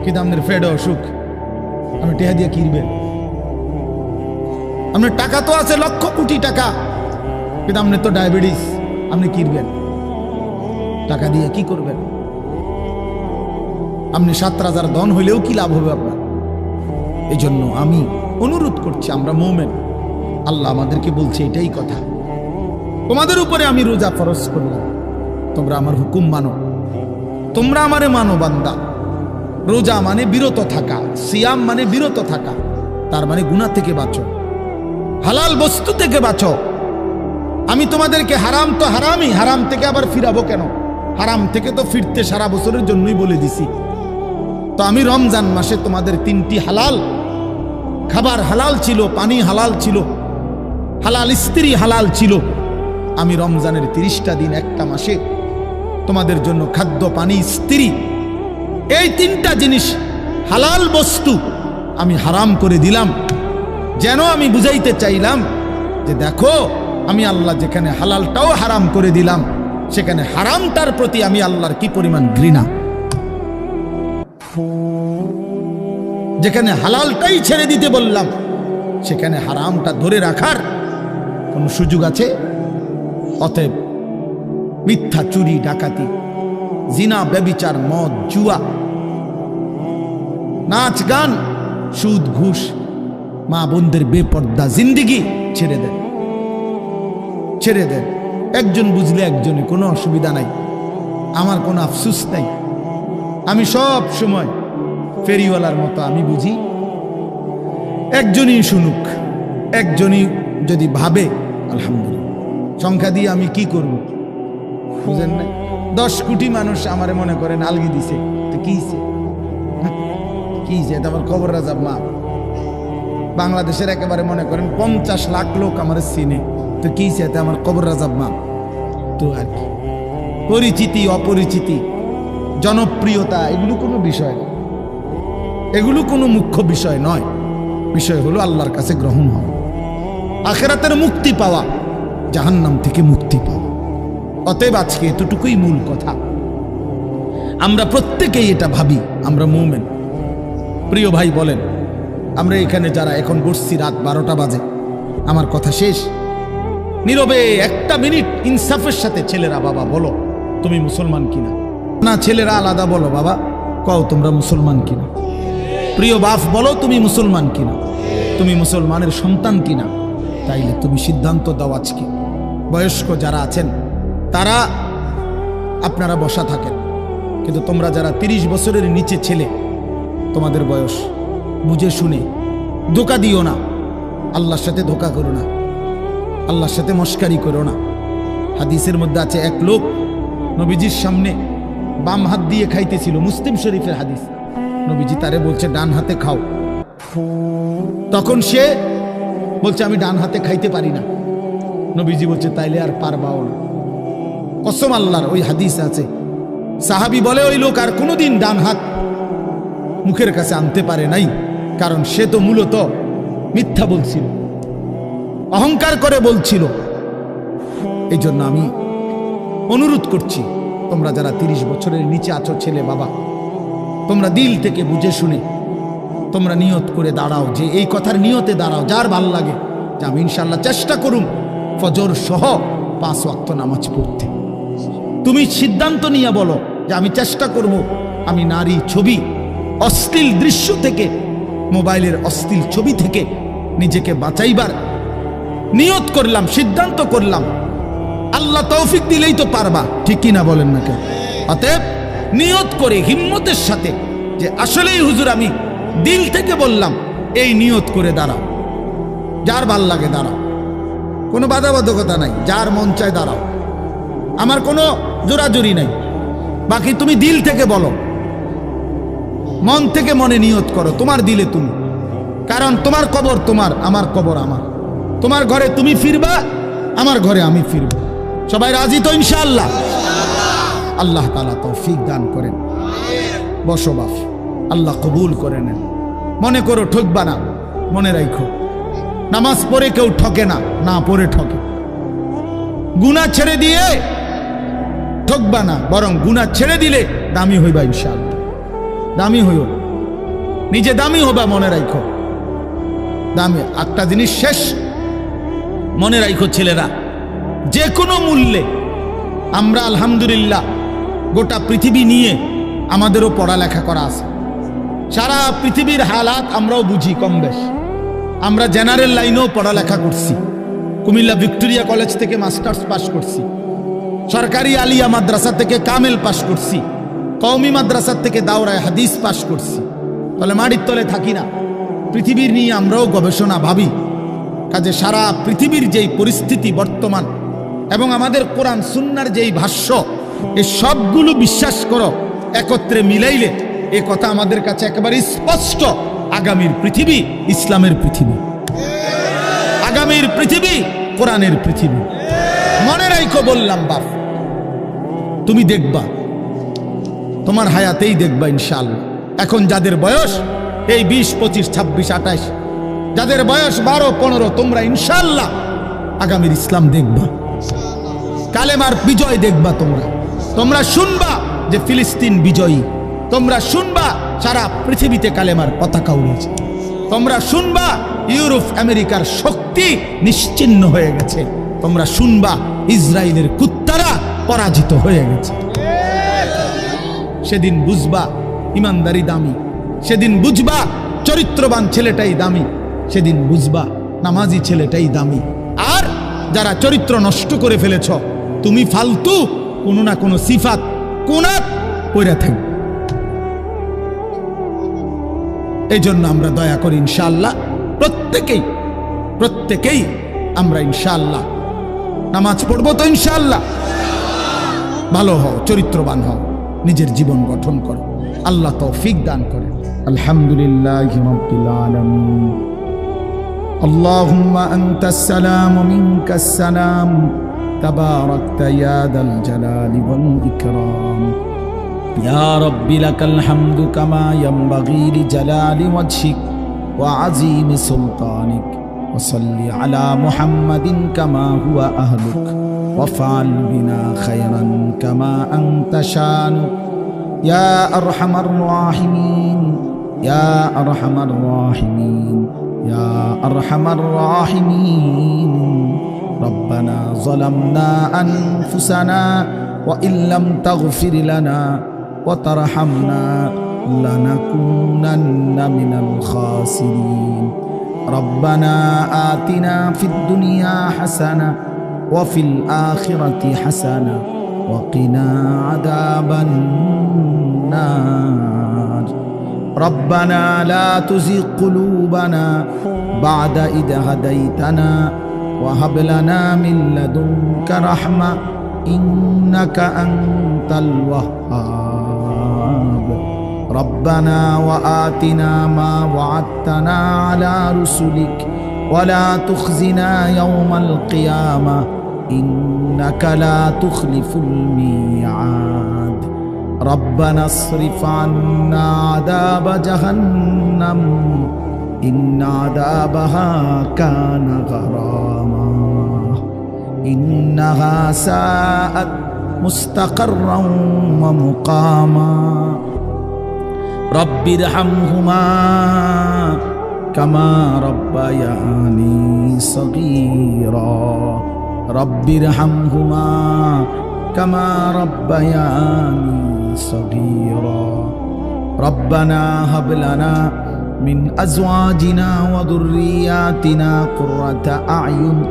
A: কিন্তু আপনার ফেড অসুখ, আপনি টেহা দিয়ে কিনবেন। আপনার টাকা তো আছে লক্ষ কোটি টাকা, কিন্তু আপনার তো ডায়াবেটিস, আপনি কিনবেন টাকা দিয়ে কি করবেন? আপনি 7 রাজার ধন হইলেও কি লাভ হবে আপনার? এই জন্য আমি অনুরোধ করছি, আমরা মুমিন, আল্লাহ আমাদেরকে বলছে এটাই কথা, তোমাদের উপরে আমি রোজা ফরজ করলাম, তোমরা আমার হুকুম মানো, তোমরা আমারে মানো বান্দা। রোজা মানে বিরত থাকা, সিয়াম মানে বিরত থাকা, তার মানে গুনাহ থেকে বাঁচো, হালাল বস্তু থেকে বাঁচো। আমি তোমাদেরকে হারাম তো হারামই, হারাম থেকে আবার ফিরাবো কেন? হারাম থেকে তো ফিরতে সারা বছরের জন্যই বলে দিছি। তো আমি রমজান মাসে তোমাদের 3টি হালাল খাবার হালাল ছিল, পানি হালাল ছিল, হালাল স্ত্রী হালাল ছিল। আমি রমজানের 30টা দিন, একটা মাসে তোমাদের জন্য খাদ্য, পানি, স্ত্রী, এই 3টা জিনিস হালাল বস্তু আমি হারাম করে দিলাম। যেন আমি বুঝাইতে চাইলাম যে দেখো, আমি আল্লাহ যেখানে হালালটাও হারাম করে দিলাম, সেখানে হারামটার প্রতি আমি আল্লাহর কি পরিমাণ ঘৃণা। যেখানে হালালটাই ছেড়ে দিতে বললাম, সেখানে হারামটা ধরে রাখার কোন সুযোগ আছে? অতএব মিথ্যা, চুরি, ডাকাতি, জিনা, ব্যভিচার, মদ, জুয়া, নাচ গান, সুদ, ঘুষ, মা বোনদের বেপর্দা জিন্দেগি ছেড়ে দেন, ছেড়ে দেন। একজন বুঝলে একজনে, কোনো অসুবিধা নাই, আমার কোনো আফসুস নাই। আমি সব সময় ফেরিওয়ালার মতো আমি বুঝি, একজনই শুনুক, একজনই যদি ভাবে আলহামদুলিল্লাহ। সংখ্যা দিয়ে আমি কি করব? বুঝেন না? 10 কোটি মানুষ আমারে মনে করেন আলগি দিছে, তো কি এটা আমার কবর রাজাব মা। বাংলাদেশের একেবারে মনে করেন 50 লাখ লোক আমার চিনে, তো কি এতে আমার কবর রাজাব মা। তো আর কি, পরিচিতি, অপরিচিতি, জনপ্রিয়তা, এগুলো কোনো বিষয় না, এগুলো কোনো মুখ্য বিষয় নয়। বিষয় হলো আল্লাহর কাছে গ্রহণ হওয়া, আখিরাতের মুক্তি পাওয়া, জাহান্নাম থেকে মুক্তি পাওয়া। অতএব আজকে এতটুকুই মূল কথা। আমরা প্রত্যেকেই এটা ভাবি আমরা মুমিন। প্রিয় ভাই বলেন, আমরা এখানে যারা এখন বসছি রাত 12টা বাজে, আমার কথা শেষ, নীরবে একটা মিনিট ইনসাফের সাথে ছেলেরা বাবা বলো তুমি মুসলমান কিনা। না ছেলেরা আলাদা বলো বাবা কও তোমরা মুসলমান কিনা। প্রিয় বাপ বলো তুমি মুসলমান কিনা, তুমি মুসলমানের সন্তান কিনা। তাইলে তুমি সিদ্ধান্ত দাও আজকে। বয়স্ক যারা আছেন তারা আপনারা বসা থাকেন, কিন্তু তোমরা যারা 30 বছরের নিচে ছেলে, তোমাদের বয়স, বুঝে শুনে ধোঁকা দিও না, আল্লাহর সাথে ধোঁকা করো না, আল্লাহর সাথে মস্কারি করো না। হাদিসের মধ্যে আছে এক লোক নবীজির সামনে বাম হাত দিয়ে খাইতেছিল, মুসলিম শরীফের হাদিস। নবীজি তারে বলছে ডান হাতে খাও, তখন সে বলছে আমি ডান হাতে খাইতে পারি না। নবীজি বলছে তাইলে আর পারবাও না। কসম আল্লাহর, ওই হাদিস আছে। সাহাবী বলে ওই লোক আর কোনোদিন ডান হাত মুখের কাছে আনতে পারে নাই, কারণ সে তো মূলত মিথ্যা বলছিল, অহংকার করে বলছিল। এই জন্য আমি অনুরোধ করছি, তোমরা যারা 30 বছরের নিচে আছো ছেলে বাবা, তোমরা দিল থেকে বুঝে শুনে তোমরা নিয়ত করে দাঁড়াও, যে এই কথার নিয়তে দাঁড়াও যার ভাল লাগে যে আমি ইনশাল্লাহ চেষ্টা করুম ফজর সহ 5 ওয়াক্ত নামাজ পড়তে। তুমি সিদ্ধান্ত নিয়ে বলো যে আমি চেষ্টা করব, আমি নারী ছবি, অশ্লীল দৃশ্য থেকে, মোবাইলের অশ্লীল ছবি থেকে নিজেকে বাঁচাইবার নিয়ত করলাম, সিদ্ধান্ত করলাম। আল্লাহ তৌফিক দিলেই তো পারবা, ঠিক কিনা বলেন না কেন? অতএব নিয়ত করে হিম্মতের সাথে যে আসলেই হুজুর আমি দিল থেকে বললাম, এই নিয়ত করে দাঁড়াও। যার ভাল লাগে দাঁড়াও, কোনো বাধাবাধকতা নাই, যার মন চায় দাঁড়াও, আমার কোনো জোরাজুরি নাই। বাকি তুমি দিল থেকে বলো, মন থেকে মনে নিয়ত করো, তোমার দিলে তুমি। কারণ তোমার কবর তোমার, আমার কবর আমার। তোমার ঘরে তুমি ফিরবা, আমার ঘরে আমি ফিরব। সবাই রাজি তো ইনশাআল্লাহ? আল্লাহ তাআলা তৌফিক দান করেন। বসো বাপ, আল্লাহ কবুল করে নেন। মনে করো ঠকবা না, মনে রাখো নামাজ পড়ে কেউ ঠকে না, না পড়ে ঠকে। গুনাহ ছেড়ে দিয়ে ঠকবা না, বরং গুনাহ ছেড়ে দিলে দামি হইবা ইনশাআল্লাহ। দামি হইও, নিজে দামি হবা, মনে রাখো দামি। একটা জিনিস শেষ মনে রাখো ছেলেরা, যে কোনো মূল্যে আমরা আলহামদুলিল্লাহ গোটা পৃথিবী নিয়ে আমাদেরও পড়ালেখা করা আছে। সারা পৃথিবীর হালাত আমরাও বুঝি কম বেশ। আমরা জেনারেল লাইনেও পড়ালেখা করছি, কুমিল্লা ভিক্টোরিয়া কলেজ থেকে মাস্টার্স পাস করছি, সরকারি আলিয়া মাদ্রাসা থেকে কামেল পাস করছি, কওমি মাদ্রাসা থেকে দাওরায়ে হাদিস পাস করছি। তাহলে মাটির তলে থাকি না, পৃথিবীর নিয়ে আমরাও গবেষণা ভাবি। কাজে সারা পৃথিবীর যেই পরিস্থিতি বর্তমান এবং আমাদের কোরআন সুন্নাহর যেই ভাষ্য, এই সবগুলো বিশ্বাস করো, একত্রে মিলাইলে এ কথা আমাদের কাছে একেবারে স্পষ্ট। আগামীর পৃথিবী ইসলামের পৃথিবী, আগামীর পৃথিবী কোরআনের পৃথিবী। মনে রাখো বললাম বাপ, তুমি দেখবা, তোমার হায়াতেই দেখবা ইনশাআল্লাহ। এখন যাদের বয়স এই 20, 25, 26, 28, যাদের বয়স 12, 15, তোমরা ইনশাআল্লাহ আগামীর ইসলাম দেখবা, কালেমার বিজয় দেখবা। তোমরা শুনবা যে ফিলিস্তিন বিজয়ী, তোমরা শুনবা সারা পৃথিবীতে কালেমার পতাকা উড়েছে, তোমরা শুনবা ইউরোপ আমেরিকার শক্তি নিশ্চিহ্ন হয়ে গেছে, তোমরা শুনবা ইসরায়েলের কুত্তারা পরাজিত হয়ে গেছে। সেদিন বুঝবা ইমানদারি দামি, সেদিন বুঝবা চরিত্রবান ছেলেটাই দামি, সেদিন বুঝবা নামাজি ছেলেটাই দামি। আর যারা চরিত্র নষ্ট করে ফেলেছ, তুমি ফালতু কোনো না কোনো সিফাত কুনাত পড়ে থাকবে। এই জন্য আমরা দয়া করি ইনশাআল্লাহ প্রত্যেকেই আমরা ইনশাআল্লাহ নামাজ পড়বো তো ইনশাআল্লাহ। ভালো হও, চরিত্রবান হও, নিজের জীবন গঠন করো, আল্লাহ তৌফিক দান করেন। আলহামদুলিল্লাহি রাব্বিল আলামিন। আল্লাহুম্মা আনতাস সালাম ওয়া মিনকাস সালাম, তাবারাকতা ইয়া দাল জালালি ওয়াল ইকরাম। ইয়া রাব্বি লাকাল হামদু কামা ইয়ানবাগি লিজালালি ওয়াজহিক ওয়া আযীমি সুলতানিক। ওয়া সাল্লি আলা মুহাম্মাদিন কামা হুয়া আহলুক وافعل بنا خيرا كما أنت شانك يا أرحم الراحمين يا أرحم الراحمين يا أرحم الراحمين ربنا ظلمنا أنفسنا وإن لم تغفر لنا وترحمنا لنكونن من الخاسرين ربنا آتنا في الدنيا حسنة وفي الآخرة حسنة وقنا عذاب النار ربنا لا تزغ قلوبنا بعد إذ هديتنا وهب لنا من لدنك رحمة إنك أنت الوهاب ربنا وآتنا ما وعدتنا على رسلك ولا تخزنا يوم القيامة إنك لا تخلف الميعاد ربنا اصرف عنا عذاب جهنم إن عذابها كان غراما إنها ساءت مستقرا ومقاما رب ارحمهما كما ربياني صغيرا رب ارحمهما كما ربياني صغيرا ربنا هب لنا من أزواجنا وذرياتنا قرة أعين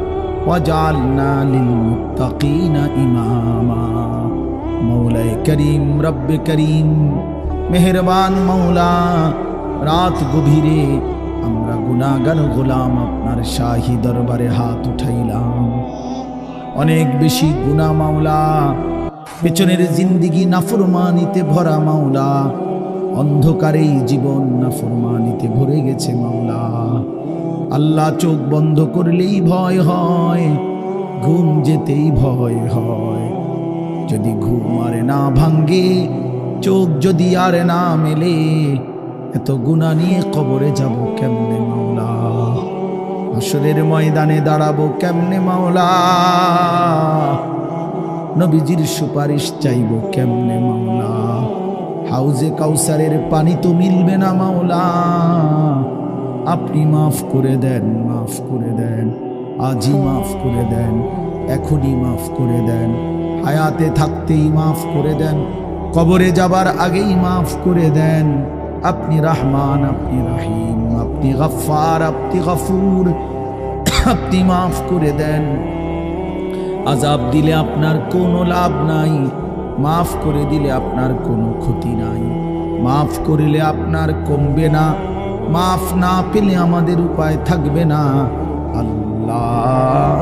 A: واجعلنا للمتقين إماما مولاي كريم رب كريم মেহেরবান মাওলা রাত গভীরে আমরা গুনাহগার গোলাম আপনার শাহী দরবারে হাত উঠাইলাম অনেক বেশি গুনাহ মাওলা পেছনের জিন্দেগি নাফরমানিতে ভরা মাওলা অন্ধকারেই জীবন নাফরমানিতে ভরে গেছে মাওলা আল্লাহ চোখ বন্ধ করলেই ভয় হয় ঘুম যেতেই ভয় হয় যদি ঘুম আর না ভাঙ্গে চোখ যদি আর না মেলে এত গুনাহ নিয়ে কবরে যাব কেমনে মাওলা হাসরের ময়দানে দাঁড়াবো কেমনে মাওলা নবীজির সুপারিশ চাইবো কেমনে মাওলা হাউজে কাউসারের পানি তো মিলবে না মাওলা আপনি মাফ করে দেন মাফ করে দেন আজই মাফ করে দেন এখনই মাফ করে দেন হায়াতে থাকতেই মাফ করে দেন কবরে যাবার আগেই মাফ করে দেন আপনি রহমান আপনি রহিম আপনি গফফার আপনি গফুর আপনি মাফ করে দেন আযাব দিলে আপনার কোনো লাভ নাই মাফ করে দিলে আপনার কোনো ক্ষতি নাই মাফ করিলে আপনার কমবে না মাফ না পেলে আমাদের উপায় থাকবে না আল্লাহ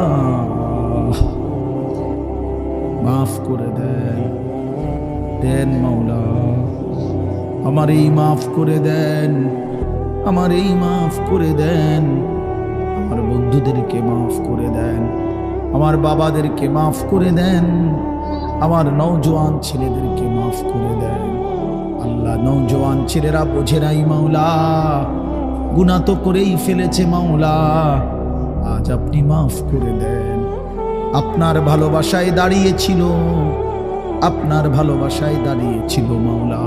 A: মাফ করে দেন দেন মাওলা আমার এই মাফ করে দেন আমার এই মাফ করে দেন আমার বন্ধুদেরকে মাফ করে দেন আমার বাবাদেরকে মাফ করে দেন আমার নওজোয়ান ছেলেদেরকে মাফ করে দেন আল্লাহ নওজোয়ান ছেলেরা বোঝে নাই মাওলা গুনাহ তো করেই ফেলেছে মাওলা আজ আপনি মাফ করে দেন আপনার ভালোবাসায় দাঁড়িয়েছিল আপনার ভালোবাসায় দাঁড়িয়েছিল মাওলা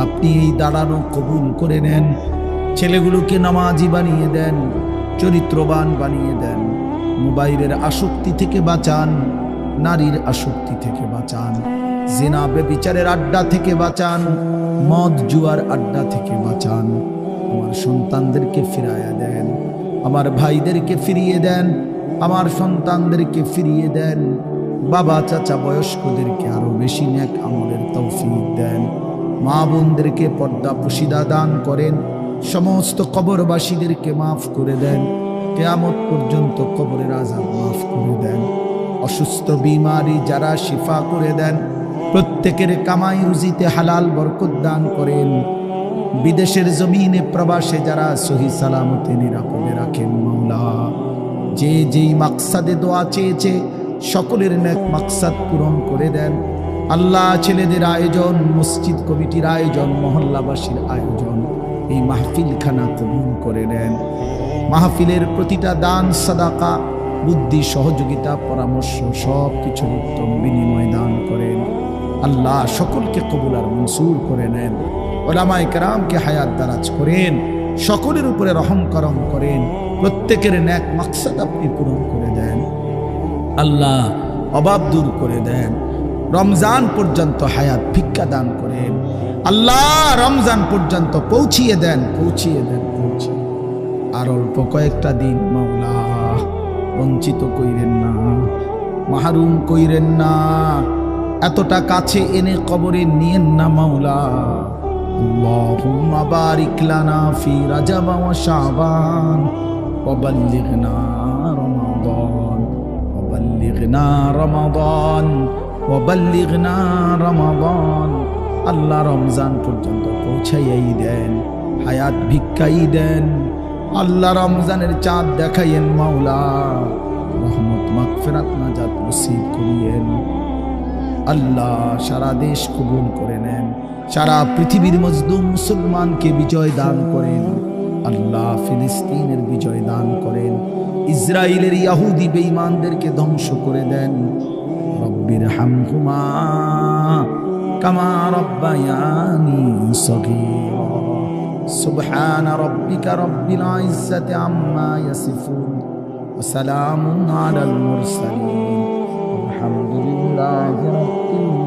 A: আপনি এই দাঁড়ানো কবুল করে নেন ছেলেগুলোকে নামাজি বানিয়ে দেন চরিত্রবান বানিয়ে দেন মোবাইলের আসক্তি থেকে বাঁচান নারীর আসক্তি থেকে বাঁচান জিনা ব্যভিচারের আড্ডা থেকে বাঁচান মদ জুয়ার আড্ডা থেকে বাঁচান আমার সন্তানদেরকে ফিরাইয়া দেন আমার ভাইদেরকে ফিরিয়ে দেন আমার সন্তানদেরকে ফিরিয়ে দেন বাবা চাচা বয়স্কদেরকে আরো বেশি নেক আমলের তৌফিক দেন মা বোনদেরকে পর্দা পুশিদা দান করেন সমস্ত কবরবাসীদেরকে মাফ করে দেন কিয়ামত পর্যন্ত কবরের আযাব মাফ করে দেন অসুস্থ বিমারি যারা শিফা করে দেন প্রত্যেকের কামাই রুজিতে হালাল বরকত দান করেন বিদেশের জমিনে প্রবাসে যারা সহি সালামতে নিরাপদে রাখেন মাওলা যে যেই মাকসাদে দোয়া চেয়েছে সকলের নেক মাকসাদ পূরণ করে দেন আল্লাহ ছেলেদের আয়োজন মসজিদ কমিটির আয়োজন মহল্লাবাসীর আয়োজন এই মাহফিলখানা কবুল করে নেন মাহফিলের প্রতিটা দান সাদাকা বুদ্ধি, সহযোগিতা, পরামর্শ সব কিছুর উত্তম বিনিময় দান করেন। আল্লাহ সকলকে কবুল আর মনসুর করে নেন। ওলামায়ে কেরামকে হায়াত দারাজ করেন, সকলের উপরে রহম করম করেন, প্রত্যেকের নেক মাকসাদ আপনি পূরণ করে দেন। আল্লাহ অভাব দূর করে দেন। রমজান পর্যন্ত হায়াত ভিক্ষা দান করেন। আল্লাহ রমজান পর্যন্ত পৌঁছিয়ে দেন, পৌঁছিয়ে দেন, পৌঁছিয়ে। আর অল্প কয়েকটা দিন মাওলা, বঞ্চিত কইরেন না, মাহরুম কইরেন না, এতটা কাছে এনে কবরে নিয়েন না মাওলা। আল্লাহুম্মা বারিক লানা ফি রাজাব ওয়া শাবান ওয়া বাল্লিগনা রমাদান ওয়া বাল্লিগনা রমাদান ওয়া বাল্লিগনা রমাদান। আল্লাহ রমজান পর্যন্ত পৌঁছাইয়াই দেন, হায়াত ভিক্ষাই দেন। আল্লাহ রমজানের চাঁদ দেখাইয়েন মাওলা, রহমত মাগফিরাত নাজাত নসিব করিয়েন। আল্লাহ সারা দেশ কবুল করে নেন, সারা পৃথিবীর মজলুম মুসলমানকে বিজয় দান করেন। আল্লাহ ফিলিস্তিনের বিজয় দান করেন, ইসরায়েলের ইহুদি বেঈমানদেরকে ধ্বংস করে দেন। রব্বির হামহুমা কামা রব্বায়ানি সগীরা। সুবহানা রাব্বিকা রাব্বিল ইজ্জাতি আম্মা ইয়াসিফুন ওয়া সালামুন আলাল মুরসালিন। আলহামদুলিল্লাহি রাব্বিল